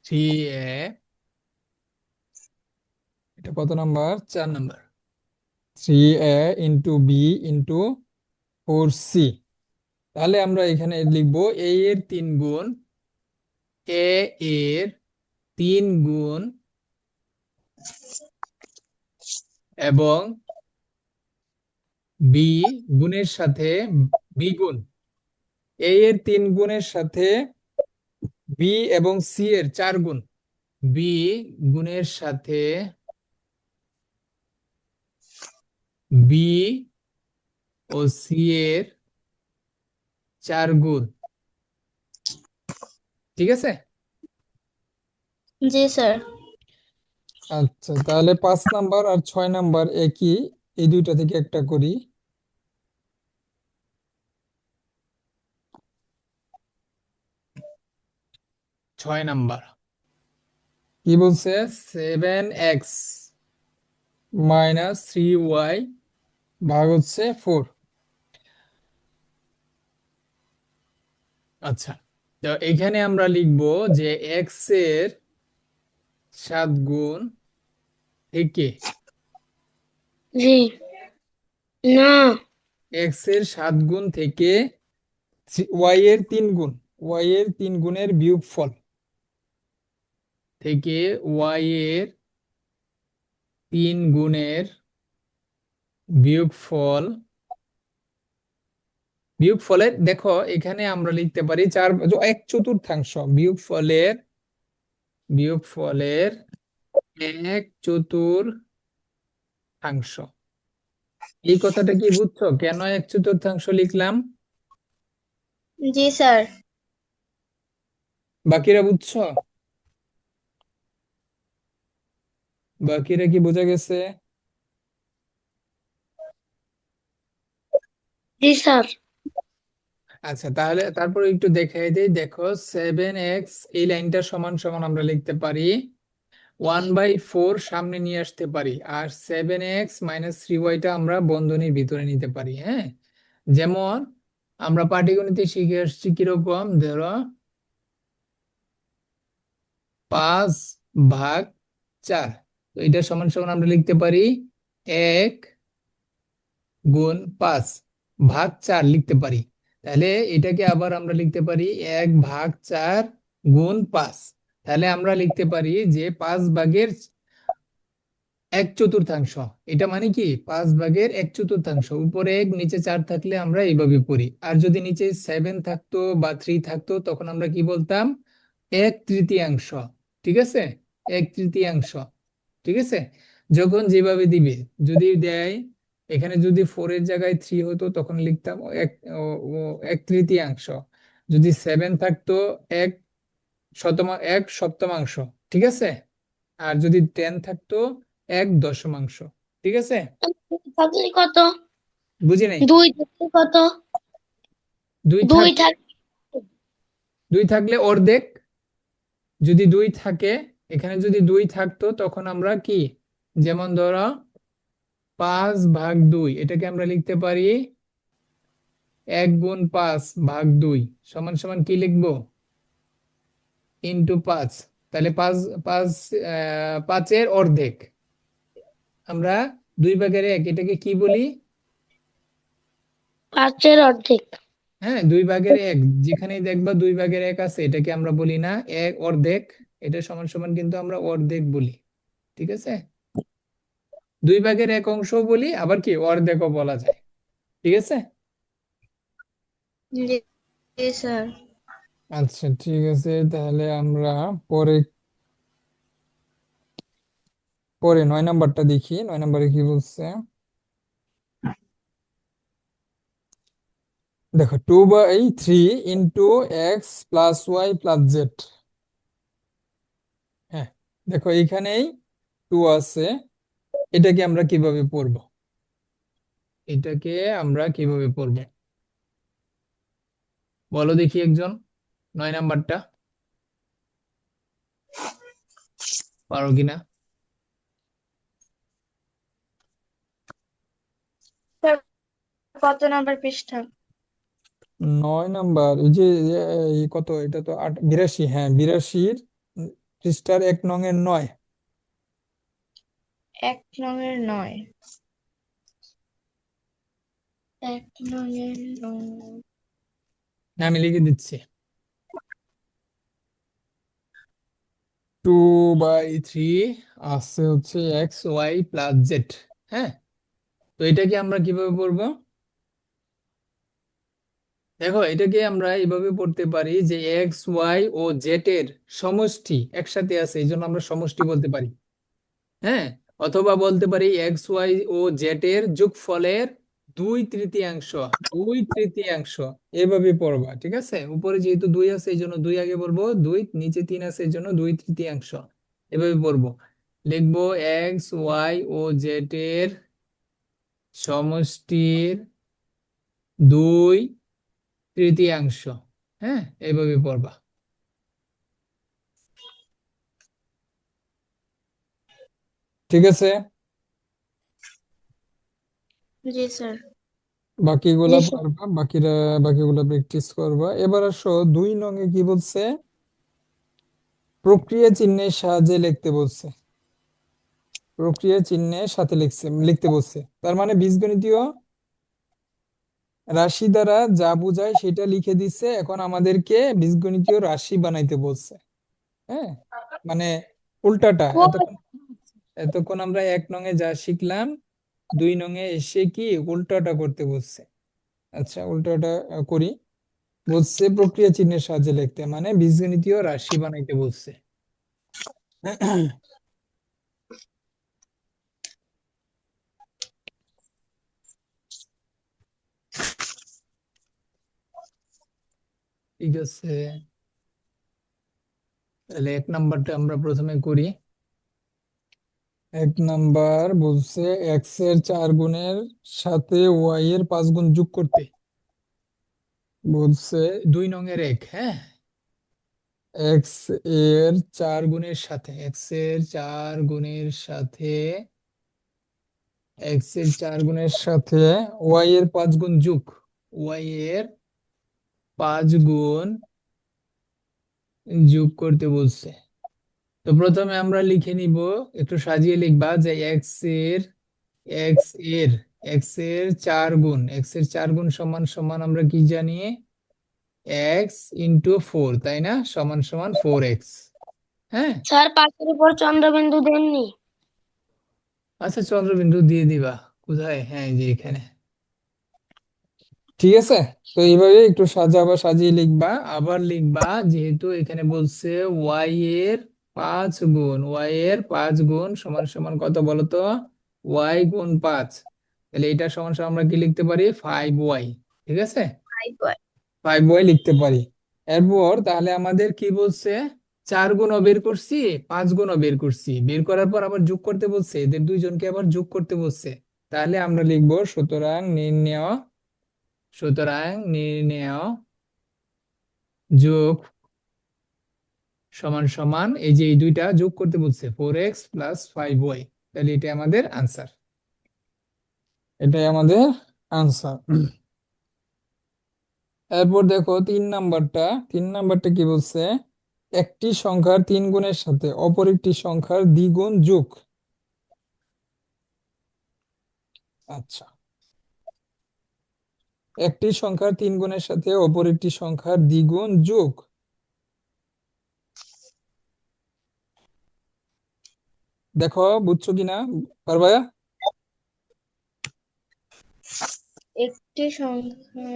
থ্রি এ এটা কত number 4 number 3a × b × 4c তাহলে আমরা এখানে লিখবো a এর 3 গুণ a এর 3 গুণ এবং b গুণের সাথে b গুণ a এর 3 গুণের সাথে b এবং c এর 4 গুণ b গুণের সাথে b ও c এর 4 গুণ ঠিক আছে জি স্যার। আচ্ছা তাহলে 5 নাম্বার আর 6 নাম্বার একই এই দুইটা থেকে একটা করি 6 নাম্বার কি বলছে? 7x - 3y ভাগ হচ্ছে 4। আচ্ছা, তো এখানে আমরা লিখব যে x এর 7 গুণ থেকে জি না x এর 7 গুণ থেকে y এর 3 গুণ, y এর 3 গুণের বিয়োগফল থেকে y এর 3 গুণের বিয়োগফল, বিয়োগফলের দেখো এখানে আমরা লিখতে পারি 1/4 বিয়োগফলের 1/4 এই কথাটা কি বুঝছো কেন 1/4 লিখলাম? জি স্যার বাকিরা বুঝছো? বাকিরা কি বোঝা গেছে? জি স্যার আচ্ছা, তাহলে তারপর একটু দেখাই দিই। দেখো 7x এই লাইনটা সমান সমান আমরা লিখতে পারি 1/4 সামনে নিয়ে আসতে পারি, আর 7x - 3y টা আমরা বন্ধনীর ভিতরে নিতে পারি। হ্যাঁ, যেমন আমরা পাটিগণিতে শিখে আসছি কিরকম, ধরো 5/4, তো এটা সমান সমান আমরা লিখতে পারি 1/5 লিখতে পারি। তাহলে এটাকে আবার আমরা লিখতে পারি 1/4 × 5। তাহলে আমরা লিখতে পারি যে 5/1/4। এটা মানে কি 5/1/4, উপরে 1 নিচে 4 থাকলে আমরা এইভাবে পড়ি, আর যদি নিচে 7 থাকতো বা 3 থাকতো তখন আমরা কি বলতাম 1/3। ঠিক আছে, 1/3। ঠিক আছে, যখন যেভাবে দিবে, যদি দেয় এখানে যদি 4 এর জায়গায় 3 হতো তখন লিখতাম 1/3। যদি 7 থাকতো 1/7। ঠিক আছে, আর যদি 10 থাকতো 1/10। ঠিক আছে, থাকলে কত বুঝি নাই। দুই থাকলে কত দুই দুই থাক থাক 2 থাকলে অর্ধেক। যদি 2 থাকে, এখানে যদি 2 থাকতো তখন আমরা কি, যেমন ধরো 5/2, এটাকে আমরা লিখতে পারি 1/5/2 সমান সমান কি লিখবো, × 5। তাহলে 5/5 অর্ধেক। আমরা 2/1 এটাকে কি বলি? 5-এর অর্ধেক হ্যাঁ, 2/1, যেখানেই দেখবা 2/1 আছে এটাকে আমরা বলি না অর্ধেক, এটা সমান সমান কিন্তু আমরা অর্ধেক বলি। ঠিক আছে, 2/1 বলি, আবার কি অর্ধেকও বলা যায়। ঠিক আছে। জি জি, স্যার আচ্ছা, ঠিক আছে, তাহলে আমরা পরে পরে 9 নাম্বারটা দেখি। 9 নাম্বারে কি বলছে, দেখো 2/3 × x + y + z। হ্যাঁ, দেখো এইখানেই 2 আছে, এটাকে আমরা কিভাবে পড়বো, এটাকে আমরা কিভাবে পড়বো বলো দেখি একজন, 9 নাম্বারটা পারো কিনা? স্যার কত নাম্বার পৃষ্ঠা 9 নাম্বার, এই যে এই কত, এটা তো 82, হ্যাঁ 82-র পৃষ্ঠার 1 নং-এর 9। 1 নং-এর 9 1 নং-এর 9 না, আমি লিখে দিচ্ছি 2/3 আছে হচ্ছে x y + z। হ্যাঁ, তো এটাকে আমরা কিভাবে পড়বো, দেখো এটাকে আমরা এইভাবে পড়তে পারি যে এক্স ওয়াই ও জেড এর সমষ্টি একসাথে আছে, এই জন্য আমরা সমষ্টি বলতে পারি। হ্যাঁ, অথবা বলতে পারি এক্স ওয়াই ও জেড এর যোগফলের 2/3, 2/3 এভাবে পড়বা। ঠিক আছে, উপরে যেহেতু 2 আছে এই জন্য 2 আগে বলবো, 2 নিচে 3 আছে এই জন্য 2/3 এভাবে পড়বো। লিখবো এক্স ওয়াই ও জেড এর সমষ্টির 2/3। হ্যাঁ, এইভাবে পড়বা। ঠিক আছে, জি স্যার। বাকিগুলা জি স্যার। পারবা, বাকিগুলা প্র্যাকটিস করবা। এবার আসো 2 নং এ কি বলছে, প্রক্রিয়া চিহ্নের সাহায্যে লিখতে বলছে। প্রক্রিয়া চিহ্নের সাথে লিখতে বলছে, তার মানে বীজগণিতীয় রাশি দ্বারা যা বোঝায় সেটা লিখে দিচ্ছে, এখন আমাদেরকে বীজগণিতীয় রাশি বানাইতে বলছে। হ্যাঁ, মানে উল্টাটা। এতক্ষণ এতক্ষণ আমরা 1 নং এ যা শিখলাম, 2 নং এ এসে কি উল্টাটা করতে বলছে। আচ্ছা, উল্টাটা করি। বলছে প্রক্রিয়া চিহ্নের সাহায্যে লিখতে, মানে বীজগণিতীয় রাশি বানাইতে বলছে। ঠিক আছে, তাহলে 1 নাম্বারটা আমরা প্রথমে করি। 1 নাম্বার বলছে এক্স এর 4 গুণের সাথে ওয়াই এর 5 গুণ যোগ করতে বলছে। 2 নং এর হ্যাঁ, এক্স এর 4 গুণের সাথে, এক্স এর 4 গুণের সাথে ওয়াই এর 5 গুণ যোগ, ওয়াই এর 5 গুণ যোগ করতে বলছে। তো প্রথমে আমরা লিখে নিব, একটু সাজিয়ে লিখবা যে এক্স এর এক্স এর 4 গুণ, সমান সমান আমরা কি জানি, x × 4, তাই না, সমান সমান 4x। হ্যাঁ, স্যার 5-এর উপর চন্দ্রবিন্দু দেননি। আচ্ছা চন্দ্রবিন্দু দিয়ে দিবা, কোথায়, হ্যাঁ এই যে এখানে। ঠিক আছে, তো এইভাবে একটু সাজিয়ে লিখবা। আবার লিখবা, যেহেতু এখানে বলছে y এর 5 গুণ, সমান সমান কত বলতো, y × 5, তাহলে এটা সমান সমান আমরা কি লিখতে পারি, 5y। ঠিক আছে, 5y লিখতে পারি। এরপর তাহলে আমাদের কি বলছে, 4 গুণও বের করছি, 5 গুণও বের করছি, বের করার পর আবার যোগ করতে বলছে, এদের দুইজনকে আবার যোগ করতে বলছে। তাহলে আমরা লিখবো সুতরাং নির্ণেয় যোগ সমান সমান, এই যে এই দুইটা যোগ করতে বলছে, 4x + 5y। তাহলে এটা আমাদের আনসার, এটাই আমাদের আনসার। এরপর দেখো 3 নাম্বারটা কি বলছে, একটি সংখ্যার 3 গুণের সাথে অপর একটি সংখ্যার দ্বিগুণ যোগ। আচ্ছা, একটি সংখ্যার 3 গুণের সাথে অপর একটি সংখ্যার দ্বিগুণ যোগ, দেখো বুঝছো কিনা, পারবা, একটি সংখ্যা,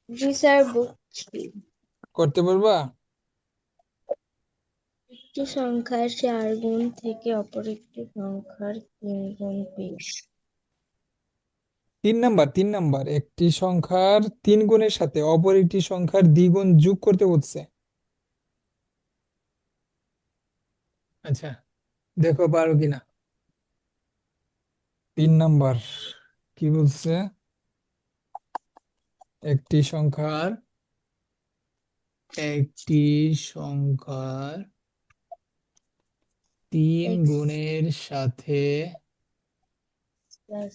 জি স্যার বুঝছি। করতে পারবা? একটি সংখ্যার 4 গুণ থেকে অপর একটি সংখ্যার 3 গুণ বেশি। 3 নাম্বার একটি সংখ্যার 3 গুণের সাথে অপর একটি সংখ্যার দ্বিগুণ যোগ করতে বলছে। আচ্ছা, দেখো পারো কিনা। 3 নাম্বার কি বলছে, একটি সংখ্যার একটি সংখ্যার তিন এক্স গুণের সাথে প্লাস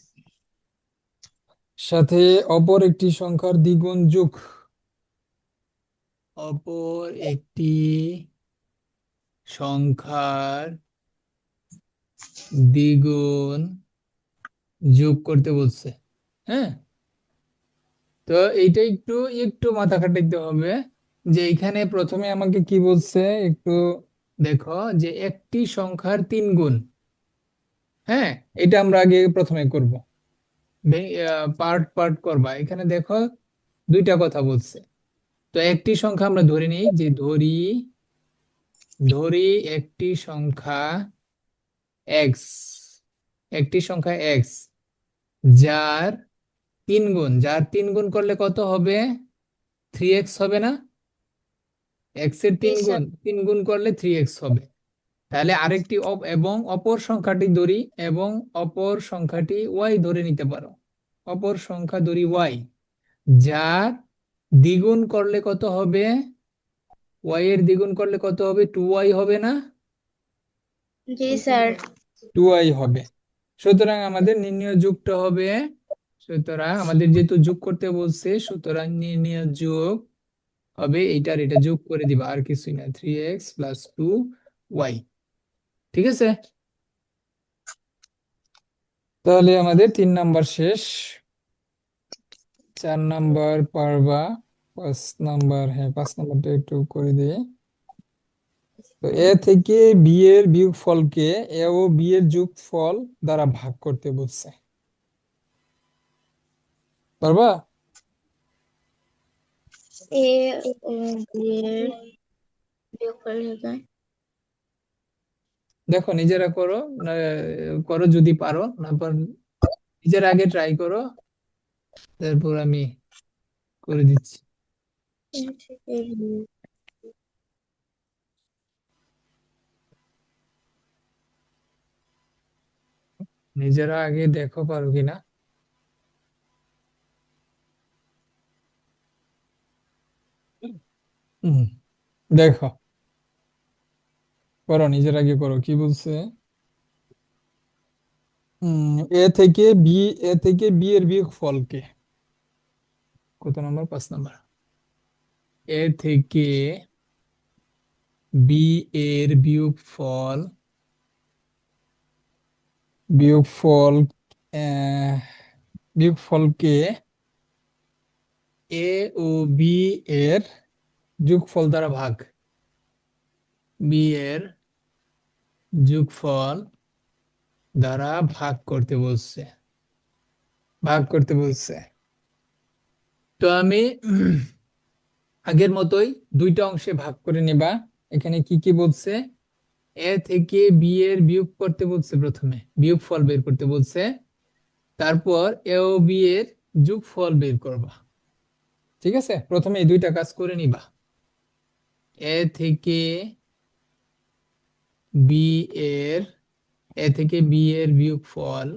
সাথে অপর একটি সংখ্যার দ্বিগুণ যোগ, অপর একটি সংখ্যার দ্বিগুণ যোগ করতে বলছে। হ্যাঁ, তো এইটা একটু একটু মাথা খাটাইতে হবে, যে এখানে প্রথমে আমাকে কি বলছে একটু দেখো, যে একটি সংখ্যার 3 গুণ। হ্যাঁ, এটা আমরা আগে প্রথমে করব, পার্ট পার্ট করবা। এখানে দেখো দুইটা কথা বলছে। তো একটি সংখ্যা আমরা ধরে নিই, যে ধরি ধরি একটি সংখ্যা এক্স, যার 3 গুণ, করলে কত হবে, 3x হবে না, এক্স এর জি 3 গুণ, স্যার। 3 গুণ করলে 3x হবে। তাহলে আরেকটি এবং অপর সংখ্যাটি ধরি, এবং অপর সংখ্যাটি ওয়াই ধরে নিতে পারো, অপর সংখ্যা ধরি ওয়াই, যার দ্বিগুণ করলে কত হবে, ওয়াই এর দ্বিগুণ করলে কত হবে, 2y হবে না। জি স্যার। 2i হবে। সুতরাং আমাদের নির্ণয় যোগটা হবে, সুতরাং আমাদের যেহেতু যোগ করতে বলছে, সুতরাং নির্ণয় যোগ হবে এইটার এটা যোগ করে দিবা, আর কিছুই না, 3x প্লাস 2y। ঠিক আছে, তাহলে আমাদের 3 নাম্বার শেষ। 4 নাম্বার পারবা? 5 নাম্বার, হ্যাঁ 5 নাম্বারটা একটু করে দিই। তো এ থেকে বি এর বিয়োগফলকে এ ও বি এর যোগফল দ্বারা ভাগ করতে বলছে, পারবা? এ ও বি এর বিয়োগফল হবে দেখো নিজেরা করো, না করো যদি পারো, না পার নিজের আগে ট্রাই করো, তারপর আমি করে দিচ্ছি। এ থেকে বি। নিজেরা আগে দেখো পারো কিনা। হুম, দেখো, করো নিজের আগে করো, কি বলছে। এ থেকে বি, এ থেকে বি এর বিয়োগফলকে, কত নাম্বার? 5 নাম্বার। এ থেকে বি এর বিয়োগফল, বিয়োগফল আহ, বিয়োগফলকে এ ও বি এর যোগফল দ্বারা ভাগ, বি এর যোগফল দ্বারা ভাগ করতে বলছে, ভাগ করতে বলছে। তো আমি আগের মতোই দুইটা অংশে ভাগ করে নেবা। এখানে কি কি বলছে, এ থেকে বি এর বিয়োগ করতে বলছে, প্রথমে বিয়োগফল বের করতে বলছে, তারপর এ ও বি এর যোগফল বের করবা। ঠিক আছে, প্রথমে এই দুইটা কাজ করে নিবা। এ থেকে বি এর, এ থেকে বি এর বিয়োগফল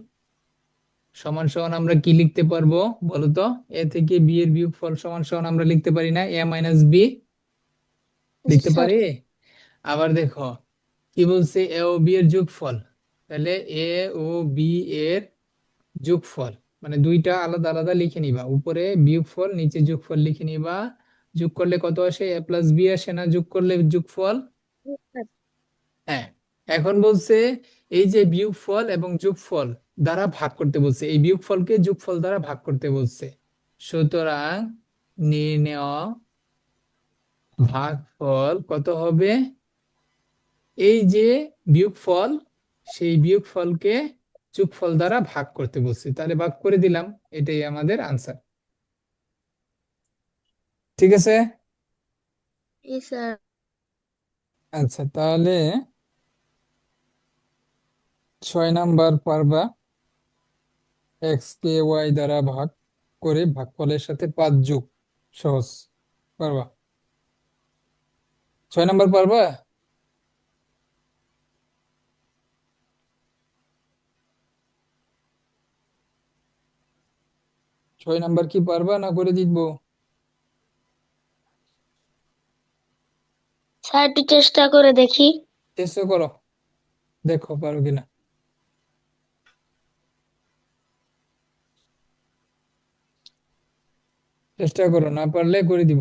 সমান সমান আমরা কি লিখতে পারবো বলো তো? এ থেকে বি এর বিয়োগফল সমান সমান আমরা লিখতে পারি না এ মাইনাস বি, জি লিখতে স্যার। পারি? আবার দেখো কি বলছে, এ ও বি এর যোগফল, তাহলে এ ও বি এর যোগফল, মানে দুইটা আলাদা আলাদা লিখে নিবা, উপরে বিয়োগফল নিচে যোগফল লিখে নিবা। যোগ করলে কত আসে? এ প্লাস বি আসে না যোগ করলে যোগফল? হ্যাঁ। এখন বলছে এই যে বিয়োগফল এবং যোগফল দ্বারা ভাগ করতে বলছে, এই বিয়োগফলকে যোগফল দ্বারা ভাগ করতে বলছে, সুতরাং নির্ণেয় ভাগফল কত হবে? এই যে বিয়োগফল, সেই বিয়োগফলকে যোগফল দ্বারা ভাগ করতে বলছে, তাহলে ভাগ করে দিলাম, এটাই আমাদের আনসার। ঠিক আছে, জি স্যার। আচ্ছা তাহলে 6 নাম্বার পারবা? এক্স কে ওয়াই দ্বারা ভাগ করে ভাগফলের সাথে 5 যোগ, সহজ, পারবা? 6 নাম্বার পারবা? 6 নাম্বার কি পারবা না করে দিব? স্যার একটু চেষ্টা করে দেখি। চেষ্টা করো, দেখো পারো কিনা, চেষ্টা করো, না পারলে করে দিব।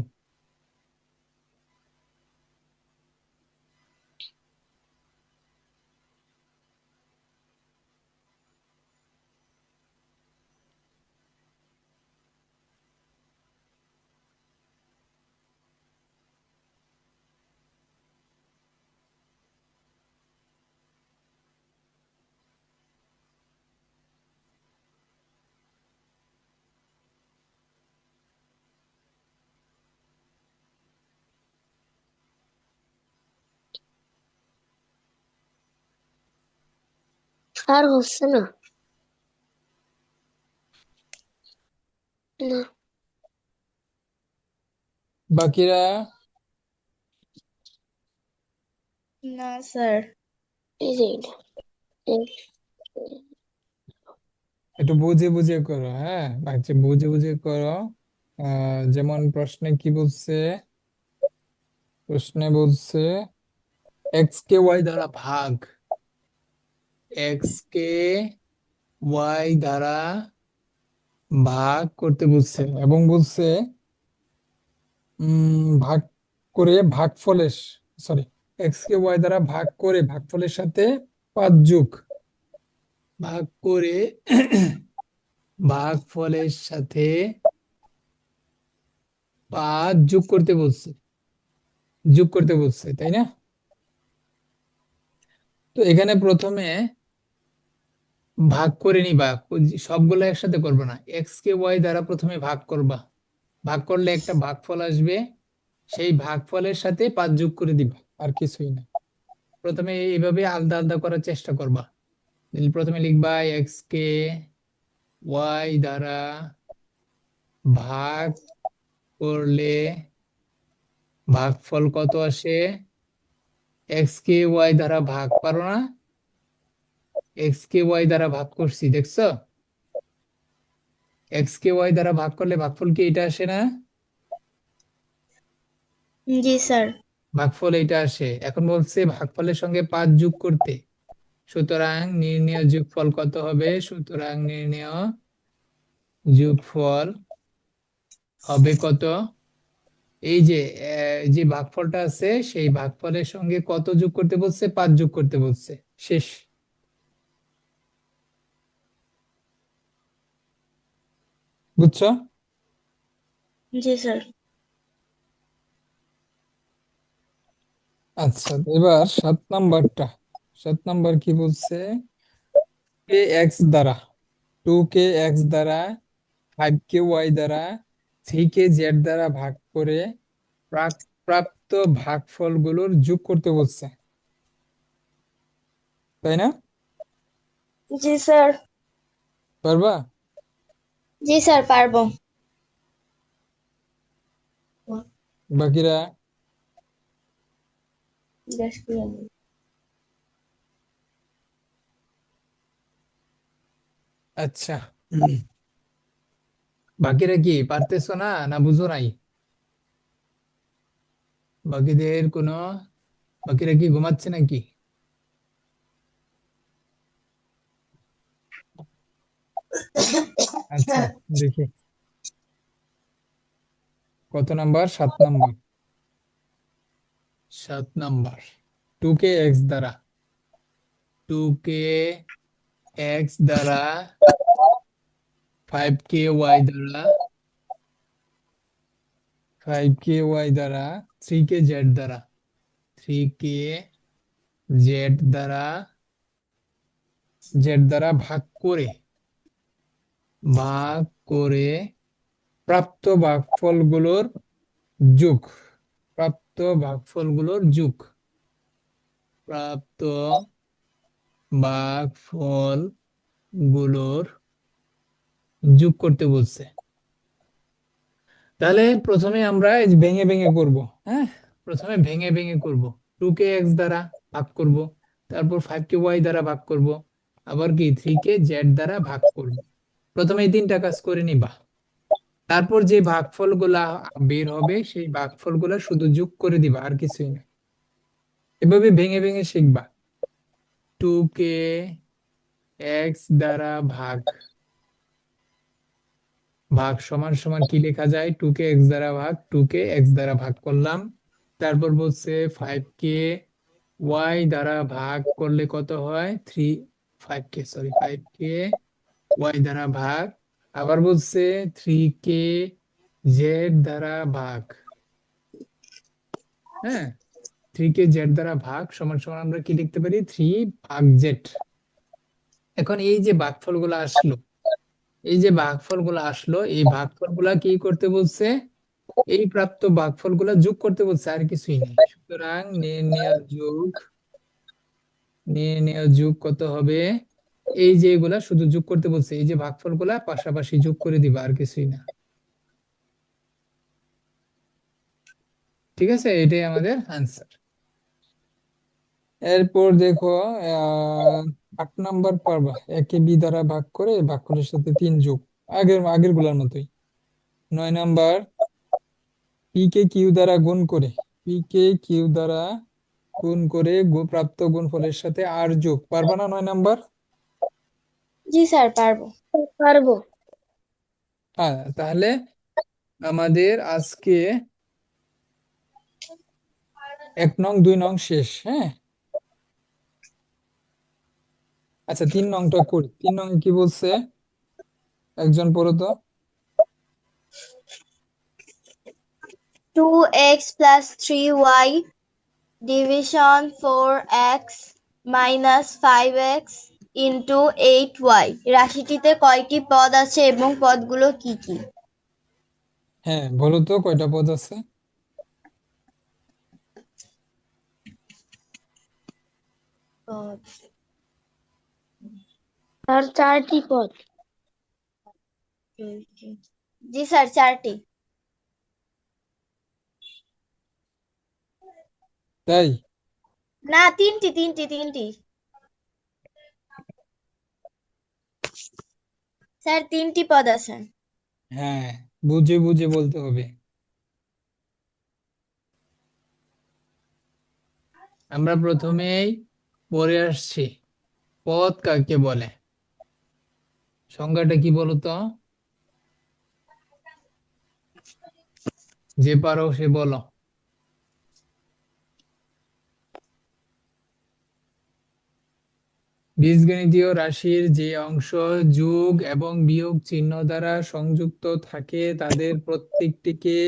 স্যার হচ্ছে না। না। বাকিরা না স্যার। এই যে এটা। এই- একটু বুঝে বুঝে করো, হ্যাঁ বাচ্চা বুঝে বুঝে করো। যেমন প্রশ্নে কি বলছে, প্রশ্নে বলছে এক্স কে ওয়াই দ্বারা ভাগ, এক্স কে ওয়াই দ্বারা ভাগ করতে বলছে এবং বলছে ভাগ করে ভাগফলের, সরি, এক্স কে ওয়াই দ্বারা ভাগ করে ভাগফলের সাথে 5 যোগ, ভাগ করে ভাগফলের সাথে 5 যোগ করতে বলছে, যোগ করতে বলছে, তাই না? তো এখানে প্রথমে ভাগ করে নিবা, সবগুলো একসাথে করবে না, এক্স কে ওয়াই দ্বারা প্রথমে ভাগ করবা, ভাগ করলে একটা ভাগফল আসবে, সেই ভাগফলের সাথে 5 যোগ করে দিবা, আর কিছুই না। প্রথমে এইভাবে আলাদা আলাদা করার চেষ্টা করবা। প্রথমে লিখবা এক্স কে ওয়াই দ্বারা ভাগ করলে ভাগফল কত আসে, এক্স কে ওয়াই দ্বারা ভাগ পারো না, এক্স কে ওয়াই দ্বারা ভাগ করছি, দেখছো? এক্স কে ওয়াই দ্বারা ভাগ করলে ভাগফল কি এটা আসে না? জি স্যার। ভাগফল এটা আসে। এখন বলছে ভাগফলের সঙ্গে 5 যোগ করতে, সুতরাং নির্ণেয় যোগফল কত হবে? সুতরাং নির্ণেয় যোগফল হবে কত? এই যে যে ভাগফলটা আছে সেই ভাগফলের সঙ্গে কত যোগ করতে বলছে? 5 যোগ করতে বলছে। শেষ। বুঝছো? জি স্যার। আচ্ছা, এবার 7 নাম্বারটা, 7 নাম্বার কি বলছে? কে এক্স দ্বারা, 2 কে এক্স দ্বারা, 5 কে ওয়াই দ্বারা, 3 কে জেড দ্বারা ভাগ করে প্রাপ্ত ভাগফলগুলোর যোগ করতে বলছে, তাই না? জি স্যার। পারবা? জি স্যার পারবো। বাকিরা? আচ্ছা, বাকিরা কি পারতেছো না, না বুঝো নাই? বাকিদের কোনো, বাকিরা কি ঘুমাচ্ছে নাকি? আচ্ছা, দেখি কত নাম্বার, 7 নাম্বার। 7 নাম্বার, 2 কে এক্স দ্বারা, 2 কে এক্স দ্বারা, 5 কে ওয়াই দ্বারা, 5 কে ওয়াই দ্বারা, 3 কে জেড দ্বারা, 3 কে জেড দ্বারা ভাগ করে, ভাগ করে প্রাপ্ত ভাগফলগুলোর যোগ, প্রাপ্ত ভাগফলগুলোর যোগ, প্রাপ্ত ভাগফলগুলোর যোগ করতে বলছে। তাহলে প্রথমে আমরা এই যে ভেঙে ভেঙে করব। হ্যাঁ, প্রথমে ভেঙে ভেঙে করব। 2 কে এক্স দ্বারা ভাগ করব, তারপর 5 কে ওয়াই দ্বারা ভাগ করব, আবার কি 3 কে জেড দ্বারা ভাগ করব। প্রথমে এই 3টা কাজ করে নিবা, তারপর যে ভাগফলগুলা বের হবে সেই ভাগফলগুলা শুধু যোগ করে দিবা, আর কিছুই না। এভাবে ভেঙে ভেঙে শিখবা। 2 কে এক্স দ্বারা ভাগ, ভাগ সমান সমান কি লেখা যায়? 2 কে এক্স দ্বারা ভাগ, 2 কে এক্স দ্বারা ভাগ করলাম। তারপর বলছে 5 কে ওয়াই দ্বারা ভাগ করলে কত হয়? 5 কে ওয়াই দ্বারা ভাগ, আবার বলছে 3 কে জেড দ্বারা ভাগ। হ্যাঁ, 3 কে জেড দ্বারা ভাগ সমান সমান আমরা কি লিখতে পারি? 3 ভাগ জেড। এখন এই যে ভাগফলগুলো আসলো, এই যে ভাগফলগুলো আসলো, এই ভাগফলগুলা কি করতে বলছে? এই প্রাপ্ত ভাগফলগুলা যোগ করতে বলছে, আর কিছুই নেই। সুতরাং নির্ণেয় যোগ কত হবে? এই যে এগুলা শুধু যোগ করতে বলছে, এই যে ভাগফলগুলা পাশাপাশি যোগ করে দিবা, আর কিছুই না। ঠিক আছে, এটাই আমাদের আনসার। এরপর দেখো 8 নাম্বার পারবা, 1 কে বি দ্বারা ভাগ করে ভাগফলের সাথে 3 যোগ, আগের আগের গুলার মতোই। 9 নাম্বার, পি কে কিউ দ্বারা গুণ করে, পি কে কিউ দ্বারা গুণ করে প্রাপ্ত গুণফলের সাথে আর যোগ, পারবা না 9 নাম্বার? জি স্যার, পারবো। হ্যাঁ, তাহলে আমাদের আজকে 1 নং 2 নং শেষ। হ্যাঁ, আচ্ছা 3 নংটা করি। 3 নং কি বলছে একজন পড়ো তো। 2x plus 3y division 4x minus 5x into 8y রাশিটিতে কয়টি পদ আছে এবং পদগুলো কি কি? হ্যাঁ, বলো তো কয়টা পদ আছে? স্যার, 4টি পদ। জি স্যার, 4টি। তাই? না, 3টি। স্যার, 3টি পদ আছে। হ্যাঁ, বুঝে বুঝে বলতে হবে। আমরা প্রথমেই পড়ে আসছি পদ কাকে বলে। সংজ্ঞাটা কি বলো তো, যে পারো সে বলো। বীজগণিতীয় রাশির যে অংশ যোগ এবং বিয়োগ চিহ্ন দ্বারা সংযুক্ত থাকে তাদের প্রত্যেকটিকে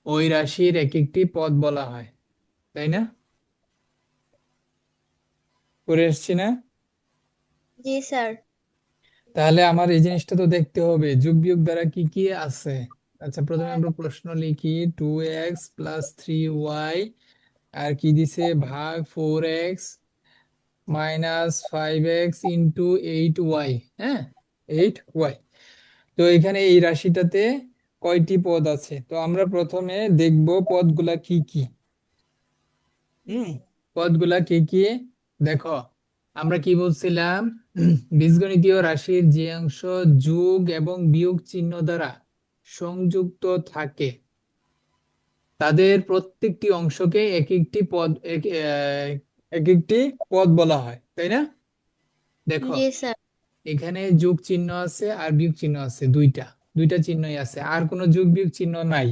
ওই রাশির এক একটি পদ বলা হয়, তাই না? করে এসছি না? জি স্যার। তাহলে আমার এই জিনিসটা তো দেখতে হবে যোগ বিয়োগ দ্বারা কি কি আছে। আচ্ছা, প্রথমে আমরা প্রশ্ন লিখি 2x + 3y, আর কি দিছে ভাগ 4x - 5x ইন্টু 8y। হ্যাঁ, 8y। তো এখানে এই রাশিটাতে কয়টি পদ আছে, তো আমরা প্রথমে দেখব পদগুলা কি কি। পদগুলা কি কি দেখো। আমরা কি বলছিলাম, বীজগণিতীয় রাশির যে অংশ যোগ এবং বিয়োগ চিহ্ন দ্বারা সংযুক্ত থাকে তাদের প্রত্যেকটি অংশকে এক একটি পদ বলা হয়, তাই না? দেখো, জি স্যার। এখানে যোগ চিহ্ন আছে আর বিয়োগ চিহ্ন আছে, দুইটা দুইটা চিহ্নই আছে, আর কোনো যোগ বিয়োগ চিহ্ন নাই।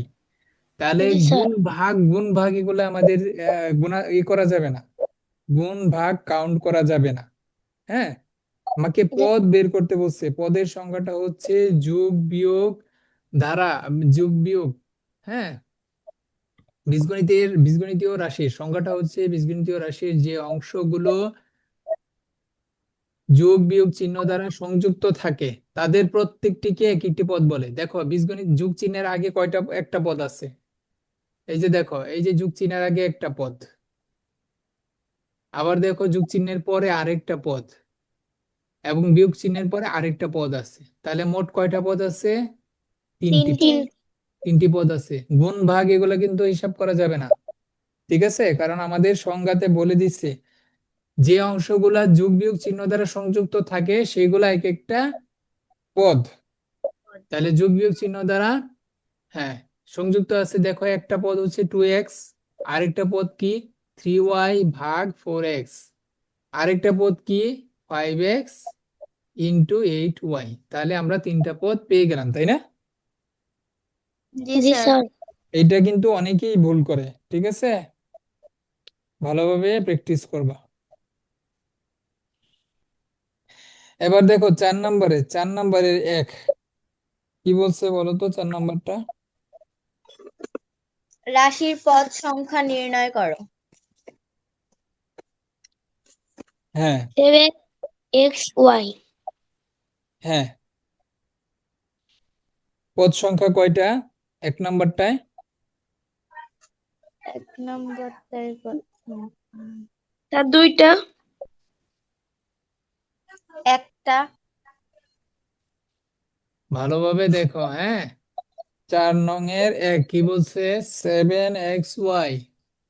তাহলে জি স্যার। গুণ ভাগ এগুলো আমাদের করা যাবে না, গুণ ভাগ কাউন্ট করা যাবে না। হ্যাঁ, আমাকে পদ বের করতে বলছে, পদের সংখ্যাটা হচ্ছে যোগ বিয়োগ ধারা, যোগ বিয়োগ। হ্যাঁ, বীজগণিতীয় রাশির সংখ্যাটা হচ্ছে বীজগণিতীয় রাশির যে অংশগুলো যোগ বিয়োগ চিহ্ন দ্বারা সংযুক্ত থাকে তাদের প্রত্যেকটিকে এক একটি পদ বলে। দেখো, বীজগণিত যোগ চিহ্নের আগে একটা পদ আছে। এই যে দেখো, এই যে যোগ চিহ্নের আগে একটা পদ, আবার দেখো যোগ চিহ্নের পরে আরেকটা পদ, এবং বিয়োগ চিহ্নের পরে আরেকটা পদ আছে। তাহলে মোট কয়টা পদ আছে? তিনটি। 3টি। 3টি পদ আছে। গুণ ভাগ এগুলো কিন্তু হিসাব করা যাবে না, ঠিক আছে? কারণ আমাদের সংজ্ঞাতে বলে দিচ্ছে যে অংশগুলা যোগ বিয়োগ চিহ্ন দ্বারা সংযুক্ত থাকে সেগুলা এক একটা পদ। তাহলে যোগ বিয়োগ চিহ্ন দ্বারা, হ্যাঁ, সংযুক্ত আছে। দেখো, একটা পদ হচ্ছে 2x, আরেকটা পদ কি 3y ভাগ 4x, আরেকটা পদ কি 5x ইন্টু 8y। তাহলে আমরা 3টা পদ পেয়ে গেলাম, তাই না? জি স্যার। এইটা কিন্তু অনেকেই ভুল করে, ঠিক আছে? ভালোভাবে প্র্যাকটিস করবা। এবার দেখো 4 নম্বরের এক কি বলছে বলো তো, 4 নম্বরটা। রাশির পদ সংখ্যা নির্ণয় করো। হ্যাঁ, 7xy। হ্যাঁ, পদ সংখ্যা কয়টা 1 নম্বরটায়? 1 নম্বরটায় তার 2টা। একটা। ভালোভাবে দেখো। হ্যাঁ, 4 নং এর 1 কি বলছে, 7xy।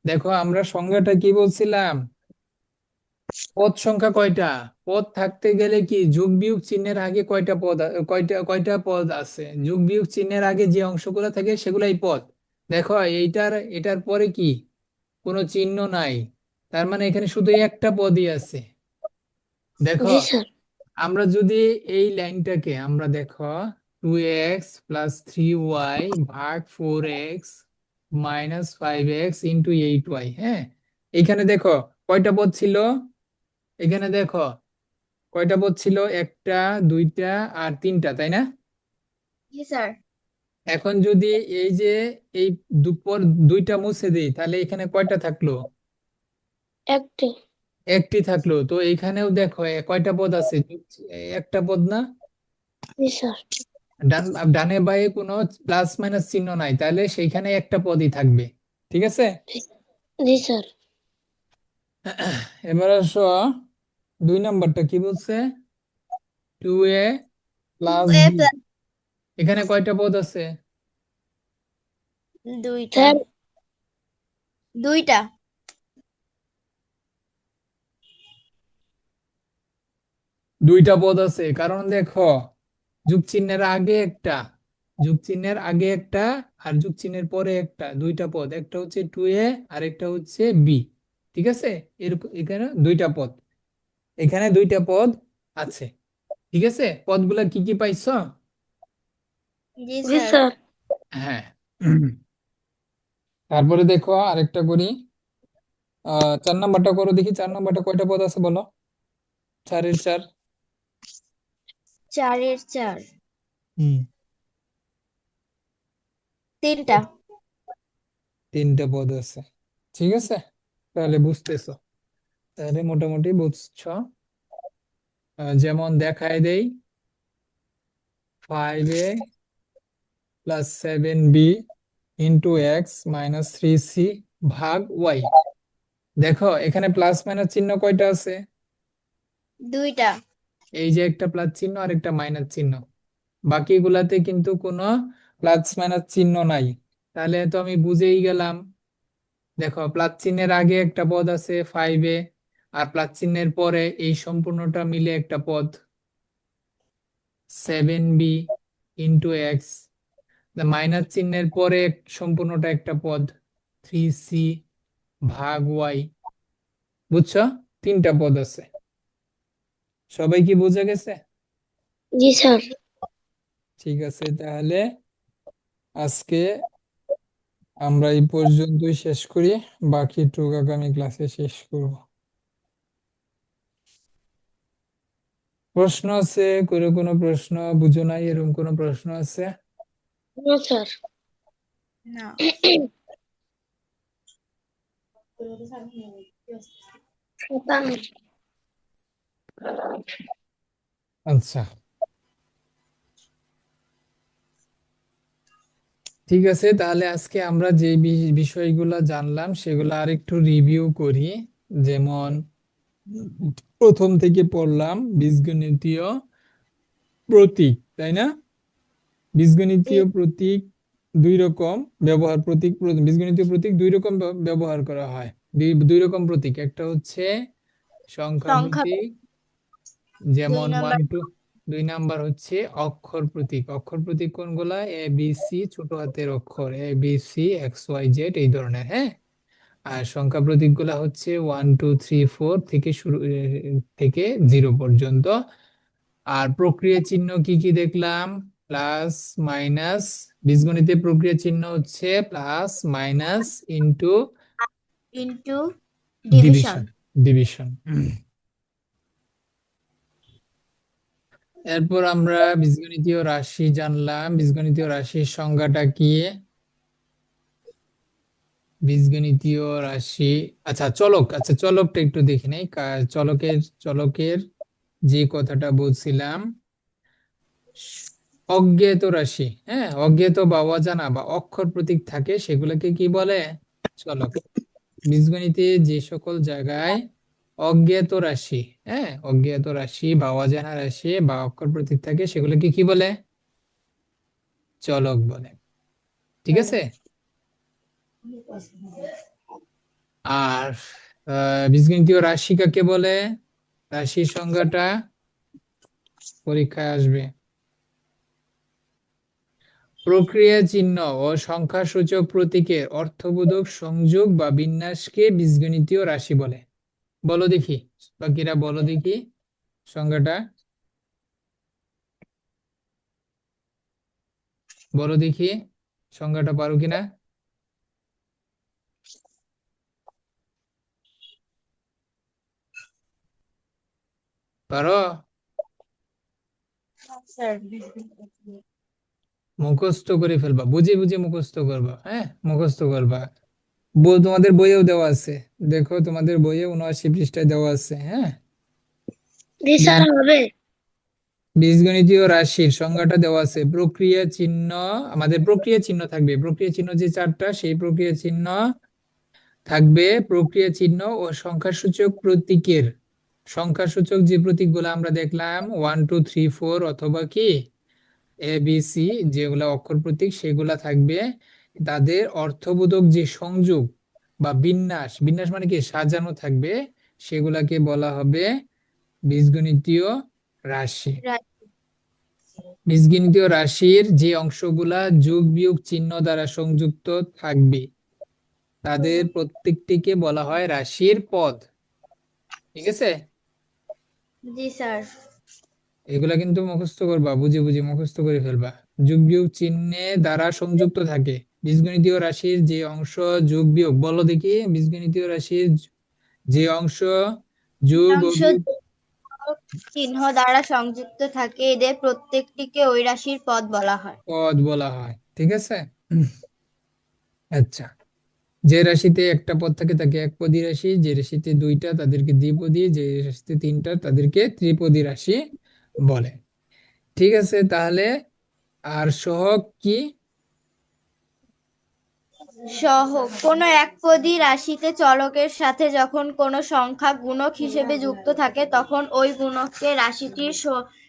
দেখো, আমরা সংজ্ঞাটা কি বলছিলাম, পদ সংখ্যা কয়টা? পদ থাকতে গেলে কি যোগ বিয়োগ চিহ্নের আগে কয়টা পদ কয়টা কয়টা পদ আছে, যোগ বিয়োগ চিহ্নের আগে যে অংশগুলো থাকে সেগুলাই পদ। দেখো, এটার পরে কি কোনো চিহ্ন নাই, তার মানে এখানে শুধু একটা পদই আছে। দেখো, জি স্যার। আমরা যদি এই লাইনটাকে আমরা দেখো 2x+3y ভাগ 4x -5x ইন্টু 8y, হ্যাঁ, এখানে দেখো কয়টা পদ ছিল, এখানে দেখো কয়টা পদ ছিল, একটা, দুইটা আর তিনটা, তাই না? জি স্যার। এখন যদি এই যে এই দুপর দুইটা মুছে দিই তাহলে এখানে কয়টা থাকলো, একটি। একটি থাকলো। তো এইখানেও দেখো কয়টা পদ আছে, একটা পদ না? জি স্যার। ডান ডানে বায়ে কোনো প্লাস মাইনাস চিহ্ন নাই, তাহলে সেইখানে একটা পদই থাকবে। ঠিক আছে, জি স্যার। এবার আসো 2 নাম্বারটা কি বলছে, 2a প্লাস 2a বি, এখানে কয়টা পদ আছে? দুইটা। স্যার। দুইটা। দুইটা পদ আছে, কারণ দেখো যোগ চিহ্নের আগে একটা, যোগ চিহ্নের আগে একটা আর যোগ চিহ্নের পরে একটা, দুইটা পদ, একটা হচ্ছে 2a আর একটা হচ্ছে বি। ঠিক আছে, এরকম এখানে দুইটা পদ, এখানে দুইটা পদ আছে। ঠিক আছে, পদগুলা কি কি পাইছো? জি জি স্যার। স্যার। হ্যাঁ। তারপরে দেখো আরেকটা করি, 4 নাম্বারটা করো দেখি, 4 নাম্বারটা কয়টা পদ আছে বলো, 4-এর 4। 4-এর 4। হুম, তিনটা। তিনটা পদ আছে। ঠিক আছে, তাহলে বুঝতেছো, তাহলে মোটামুটি বুঝছো। যেমন দেখায় দেই, 5a+7b ইন্টু এক্স -3c ভাগ ওয়াই। দেখো এখানে প্লাস মাইনাস চিহ্ন কয়টা আছে, দুইটা। এই যে একটা প্লাস চিহ্ন আর একটা মাইনাস চিহ্ন, বাকিগুলাতে কিন্তু কোনো প্লাস মাইনাস চিহ্ন নাই। তাহলে তো আমি বুঝেই গেলাম। দেখো প্লাস চিহ্নের আগে একটা পদ আছে 5a, আর প্লাস চিহ্নের পরে এই সম্পূর্ণটা মিলে একটা পদ 7b ইন্টু এক্স, মাইনাস চিহ্নের পরে সম্পূর্ণটা একটা পদ 3c ভাগ ওয়াই। বুঝছো, তিনটা পদ আছে। সবাই কি বুঝে গেছে? জি স্যার। ঠিক আছে, তাহলে আজকে আমরা এই পর্যন্তই শেষ করি, বাকিটুকু আগামী ক্লাসে শেষ করব। প্রশ্ন আছে, কোনো প্রশ্ন বুঝো নাই এরকম কোনো প্রশ্ন আছে? না স্যার। না। সাতান্ন। আচ্ছা, ঠিক আছে, তাহলে আজকে আমরা যে বিষয়গুলো জানলাম সেগুলো আরেকটু রিভিউ করি। যেমন প্রথম থেকে পড়লাম বীজগণিতীয় প্রতীক, তাই না? বীজগণিতীয় প্রতীক দুই রকম ব্যবহার, বীজগণিতীয় প্রতীক দুই রকম ব্যবহার করা হয়। দুই রকম প্রতীক, একটা হচ্ছে সংখ্যা সংখ্যা। প্রতীক, দুই যেমন নাম্বার। 1 2। 2 নাম্বার হচ্ছে অক্ষর প্রতীক। অক্ষর প্রতীক কোনগুলা, এ বি সি, ছোট হাতের অক্ষর A B C X Y Z এই ধরনের, হ্যাঁ। আর সংখ্যা প্রতীকগুলা হচ্ছে 1 2 3 4 থেকে শুরু থেকে 0 পর্যন্ত। আর প্রক্রিয়া চিহ্ন কি কি দেখলাম, প্লাস মাইনাস, বীজগণিতে প্রক্রিয়া চিহ্ন হচ্ছে plus minus into into division. Division, division. এরপর আমরা বীজগণিতীয় রাশি জানলাম, বীজগণিতীয় রাশির সংজ্ঞাটা কি, বীজগণিতীয় রাশি। আচ্ছা চলক, আচ্ছা চলকটা একটু দেখে নেই, চলকের যে কথাটা বলছিলাম, অজ্ঞাত রাশি, হ্যাঁ, অজ্ঞাত বা অজানা বা অক্ষর প্রতীক থাকে সেগুলোকে কি বলে, চলক। বীজগণিতে যে সকল জায়গায় অজ্ঞাত রাশি, হ্যাঁ, অজ্ঞাত রাশি বা অজানা রাশি বা অক্ষর প্রতীক থাকে সেগুলোকে কি বলে, চলক বলে। ঠিক আছে, আর বীজগণিতীয় রাশি কাকে বলে, রাশির সংজ্ঞাটা পরীক্ষায় আসবে। প্রক্রিয়া চিহ্ন ও সংখ্যাসূচক প্রতীকের অর্থবোধক সংযোগ বা বিন্যাসকে বীজগণিতীয় রাশি বলে। বলো দেখি, বাকিরা বলো দেখি সংজ্ঞাটা, বলো দেখি সংজ্ঞাটা পারো কিনা। পারো? স্যার মুখস্থ করে ফেলবা, বুঝে বুঝে মুখস্থ করবা, হ্যাঁ মুখস্থ করবা। তোমাদের বইয়েও দেওয়া আছে, দেখো তোমাদের বইয়ে 79 পৃষ্ঠায় দেওয়া আছে, হ্যাঁ। জি স্যার হবে। বীজগণিতীয় রাশির সংজ্ঞাটা দেওয়া আছে। প্রক্রিয়া চিহ্ন, আমাদের প্রক্রিয়া চিহ্ন থাকবে, প্রক্রিয়া চিহ্ন যে চারটা সেই প্রক্রিয়া চিহ্ন থাকবে, প্রক্রিয়া চিহ্ন ও সংখ্যাসূচক প্রতীকের, সংখ্যাসূচক যে প্রতীকগুলো আমরা দেখলাম 1 2 3 4 অথবা কি ABC, যেগুলা অক্ষর প্রতীক সেগুলা থাকবে। তাদের অর্থবোধক যে সংযোগ বা বিন্যাস, বিন্যাস মানে কি সাজানো থাকবে, সেগুলাকে বলা হবে বীজগণিতীয় রাশি। বীজগণিতীয় রাশির যে অংশগুলা যোগ বিয়োগ চিহ্ন দ্বারা সংযুক্ত থাকবে তাদের প্রত্যেকটিকে বলা হয় রাশির পদ। ঠিক আছে, জি স্যার। এগুলা কিন্তু মুখস্থ করবা, বুঝে বুঝে মুখস্থ করে ফেলবা। যোগ বিয়োগ চিহ্নে দ্বারা সংযুক্ত থাকে বীজগণিতীয় রাশির যে অংশ যোগ বিয়োগ, বলো দেখি বীজগণিতীয় রাশির যে অংশ যোগ ও অংশ বিয়োগ চিহ্ন দ্বারা সংযুক্ত থাকে এদের প্রত্যেকটিকে ওই রাশির পদ বলা হয়। পদ বলা হয়। ঠিক আছে, আচ্ছা। যে রাশিতে একটা পদ থাকে তাকে একপদী রাশি, যে রাশিতে দুইটা তাদেরকে দ্বিপদী, যে রাশিতে তিনটা তাদেরকে ত্রিপদী রাশি বলে। ঠিক আছে, তাহলে আর সহগ কি? সহগ কোনো একপদী রাশিতে চলকের সাথে যখন কোনো সংখ্যা গুণক হিসেবে যুক্ত থাকে তখন ওই গুণককে রাশিটির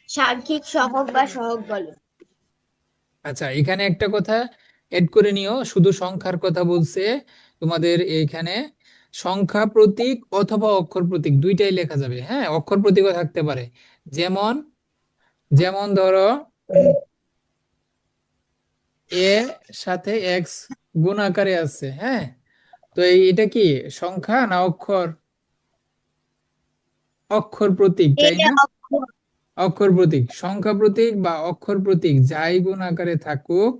সাংখ্যিক সহগ বা সহগ বলে। আচ্ছা, এখানে একটা কথা এড করে নিও, শুধু সংখ্যার কথা বলছে তোমাদের এইখানে। সংখ্যা প্রতীক অথবা অক্ষর প্রতীক দুইটাই লেখা যাবে, হ্যাঁ, অক্ষর প্রতীকও থাকতে পারে। যেমন যেমন ধরো এ সাথে এক্স গুণ আকারে আছে, হ্যাঁ, তো এটা কি সংখ্যা না অক্ষর? অক্ষর প্রতীক, তাই এটা না? অক্ষর প্রতীক, সংখ্যা প্রতীক বা অক্ষর প্রতীক যাই গুণ আকারে থাকুক,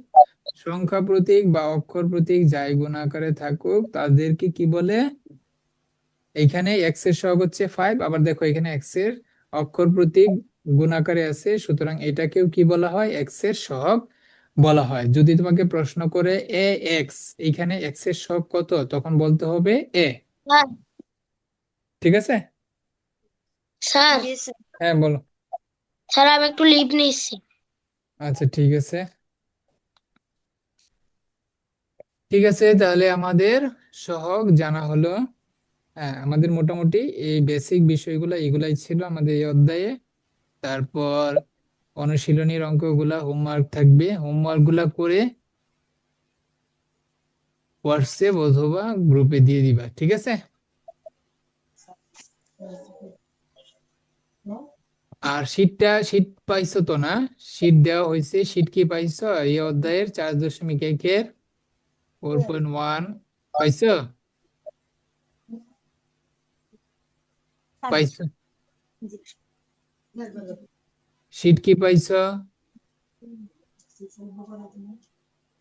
সংখ্যা প্রতীক বা অক্ষর প্রতীক যাই গুণ আকারে থাকুক তাদেরকে কি বলে? এইখানে এক্স এর সহগ হচ্ছে 5, আবার দেখো এখানে এক্স এর অক্ষর প্রতীক গুণ আকারে আছে, সুতরাং এটাকেও কি বলা হয়? এক্স এর সহগ বলা হয়। যদি তোমাকে প্রশ্ন করে এ এক্স, এইখানে এক্স এর সহগ কত, তখন বলতে হবে এ। স্যার ঠিক আছে, স্যার জি স্যার। হ্যাঁ বলো। স্যার আমি একটু লিভ নিচ্ছি। আচ্ছা ঠিক আছে, ঠিক আছে, তাহলে আমাদের সহগ জানা হলো। হ্যাঁ, আমাদের মোটামুটি এই বেসিক বিষয়গুলো এগুলাই ছিল আমাদের এই অধ্যায়ে। তারপর অনুশীলনীর অঙ্কগুলা হোমওয়ার্ক থাকবে, হোমওয়ার্ক গুলা করে হোয়াটসঅ্যাপ অথবা গ্রুপে দিয়ে দিবা, ঠিক আছে। আর শীট পাইছো তো না? শীট দেওয়া হয়েছে, শীট কি পাইছো এই অধ্যায়ের 4.1 এর 4.1 পাইছো? পাইছো? শীট কি পাইছো?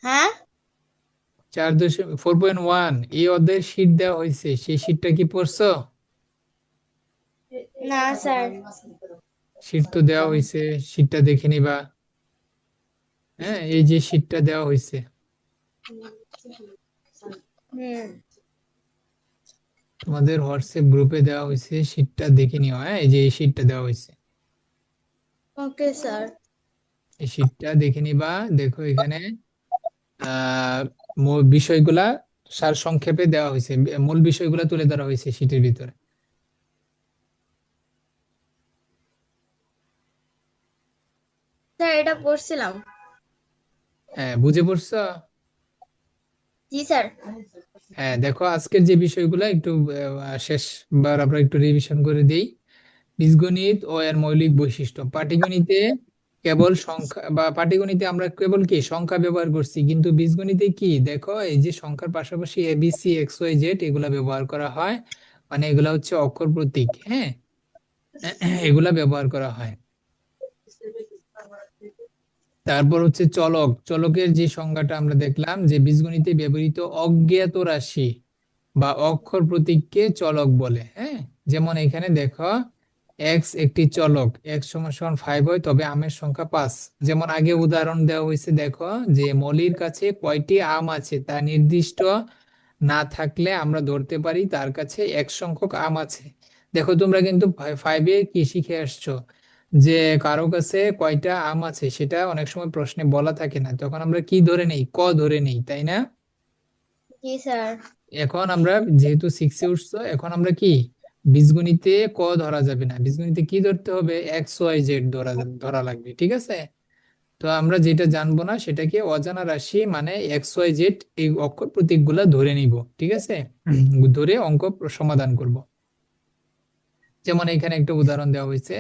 হ্যাঁ 4.1 এই অধ্যায়ের শীট দেওয়া হয়েছে, সেই শীটটা কি পড়ছো? না স্যার। শীট তো দেওয়া হয়েছে, শীটটা দেখে নিবা। হ্যাঁ, এই যে শীটটা দেওয়া হয়েছে হুম। তোমাদের হোয়াটসঅ্যাপ গ্রুপে দেওয়া হয়েছে, শীটটা দেখে নিও। হ্যাঁ, এই যে এই শীটটা দেওয়া হয়েছে, ওকে স্যার। এই শীটটা দেখে নিবা। দেখো এখানে বিষয়গুলা সার সংক্ষেপে দেওয়া হয়েছে, মূল বিষয়গুলা তুলে ধরা হয়েছে শীটের ভিতরে। স্যার এটা পড়ছিলাম। হ্যাঁ, বুঝে পড়ছো? জি স্যার। হ্যাঁ, দেখো আজকের যে বিষয়গুলা একটু শেষবার আমরা একটু রিভিশন করে দেই। বীজগণিত ও এর মৌলিক বৈশিষ্ট্য। পাটিগণিতে কেবল সংখ্যা বা পাটিগণিতে আমরা কেবল কি সংখ্যা ব্যবহার করছি, কিন্তু বীজগণিতে কি দেখো, এই যে সংখ্যার পাশাপাশি ABC XYZ এগুলা ব্যবহার করা হয়, মানে এগুলা হচ্ছে অক্ষর প্রতীক, হ্যাঁ, এগুলা ব্যবহার করা হয়। তারপর হচ্ছে চলক, চলকের যে সংজ্ঞাটা আমরা দেখলাম যে বীজগণিতে ব্যবহৃত অজ্ঞাত রাশি বা অক্ষর প্রতীককে চলক বলে, হ্যাঁ। যেমন এখানে দেখো, এক্স একটি চলক, এক্স সমান সমান 5 হয় তবে আমের সংখ্যা 5। যেমন আগে উদাহরণ দেওয়া হয়েছে, দেখো যে মলির কাছে কয়টি আম আছে তা নির্দিষ্ট না থাকলে আমরা ধরতে পারি তার কাছে এক সংখ্যক আম আছে। দেখো তোমরা কিন্তু 5-এ কি শিখে আসছো, যে কারো কাছে কয়টা আম আছে সেটা অনেক সময় প্রশ্নে বলা থাকে না, তখন আমরা কি ধরে নেই, ক ধরে নেই, তাই না? জি স্যার। এখন আমরা যেহেতু 6-এ উঠছো, এখন আমরা কি বীজগণিতে ক ধরা যাবে না, বীজগণিতে কি ধরতে হবে, XYZ ধরা লাগবে, ঠিক আছে। তো আমরা যেটা জানবো না সেটাকে অজানা রাশি মানে XYZ এই অক্ষর প্রতীকগুলা ধরে নিব, ঠিক আছে। ধরে অঙ্ক সমাধান করব। যেমন এখানে একটা উদাহরণ দেওয়া হয়েছে।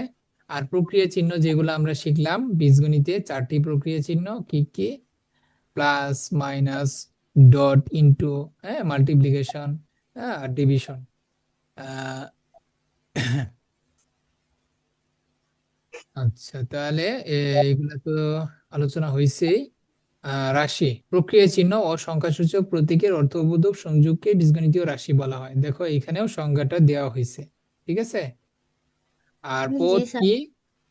আর প্রক্রিয়া চিহ্ন যেগুলো আমরা শিখলাম বীজগণিতে, 4টি প্রক্রিয়া চিহ্ন কি কি, প্লাস, মাইনাস, ডট, ইনটু, হ্যাঁ, মাল্টিপ্লিকেশন, হ্যাঁ, ডিভিশন। আচ্ছা, তাহলে এইগুলা তো আলোচনা হয়েছেই। রাশি, প্রক্রিয়া চিহ্ন ও সংখ্যাসূচক প্রতীকের অর্থবোধক সংযোগকে বীজগণিতীয় রাশি বলা হয়, দেখো এখানেও সংজ্ঞাটা দেওয়া হয়েছে, ঠিক আছে। আর জি পদ স্যার। কি,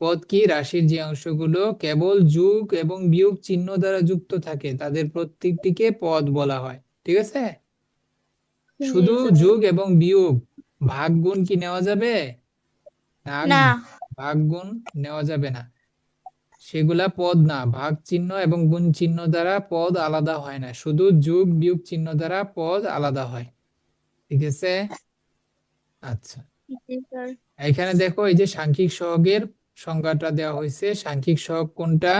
পদ কি, রাশির যে অংশগুলো কেবল যোগ এবং বিয়োগ চিহ্ন দ্বারা যুক্ত থাকে তাদের প্রত্যেকটিকে পদ বলা হয়, ঠিক আছে। জি শুধু স্যার। যোগ এবং বিয়োগ, ভাগ গুণ কি নেওয়া যাবে না, না। ভাগ গুণ নেওয়া যাবে না, সেগুলা পদ না। ভাগ চিহ্ন এবং গুণ চিহ্ন দ্বারা পদ আলাদা হয় না, শুধু যোগ বিয়োগ চিহ্ন দ্বারা পদ আলাদা হয়, ঠিক আছে। আচ্ছা, জি স্যার। এখানে দেখো এই যে সাংখ্যিক সহগের সংজ্ঞাটা দেওয়া হয়েছে। সাংখ্যিক সহগ কোনটা,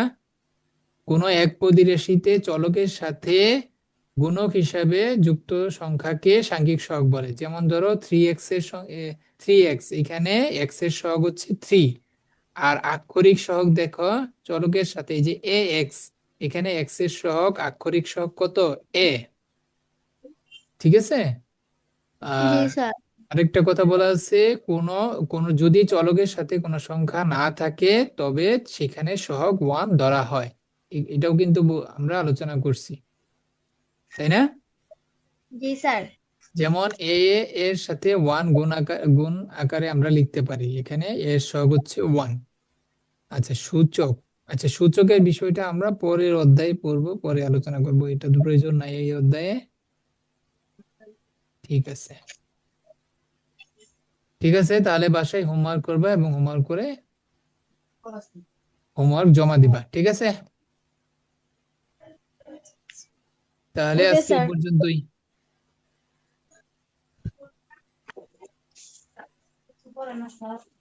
কোনো এক পদী রাশিতে চলকের সাথে গুণক হিসাবে যুক্ত সংখ্যাকে সাংখ্যিক সহগ বলে। যেমন ধরো 3x এর 3x, এখানে x এর সহগ হচ্ছে 3। আর আক্ষরিক সহগ দেখো, চলকের সাথে এই যে ax, এখানে x এর সহগ আক্ষরিক সহগ কত, a, ঠিক আছে। জি আর স্যার। আরেকটা কথা বলা আছে, কোন কোন যদি চলকের সাথে কোনো সংখ্যা না থাকে তবে সেখানে সহগ 1 ধরা হয়। এটাও কিন্তু আমরা আলোচনা করছি, তাই না। জি স্যার। যেমন এর সাথে 1 গুণ আকারে আমরা লিখতে পারি, এখানে এর সহগ হচ্ছে 1। আচ্ছা, সূচক, আচ্ছা সূচকের বিষয়টা আমরা পরের অধ্যায়ে পড়বো, পরে আলোচনা করব, এটা তো প্রয়োজন নাই এই অধ্যায়ে, ঠিক আছে। ঠিক আছে, তাহলে বাসায় হোমওয়ার্ক করবা এবং হোমওয়ার্ক করে হোমওয়ার্ক জমা দিবা, ঠিক আছে। তাহলে ওকে আজকে এ স্যার। পর্যন্তই।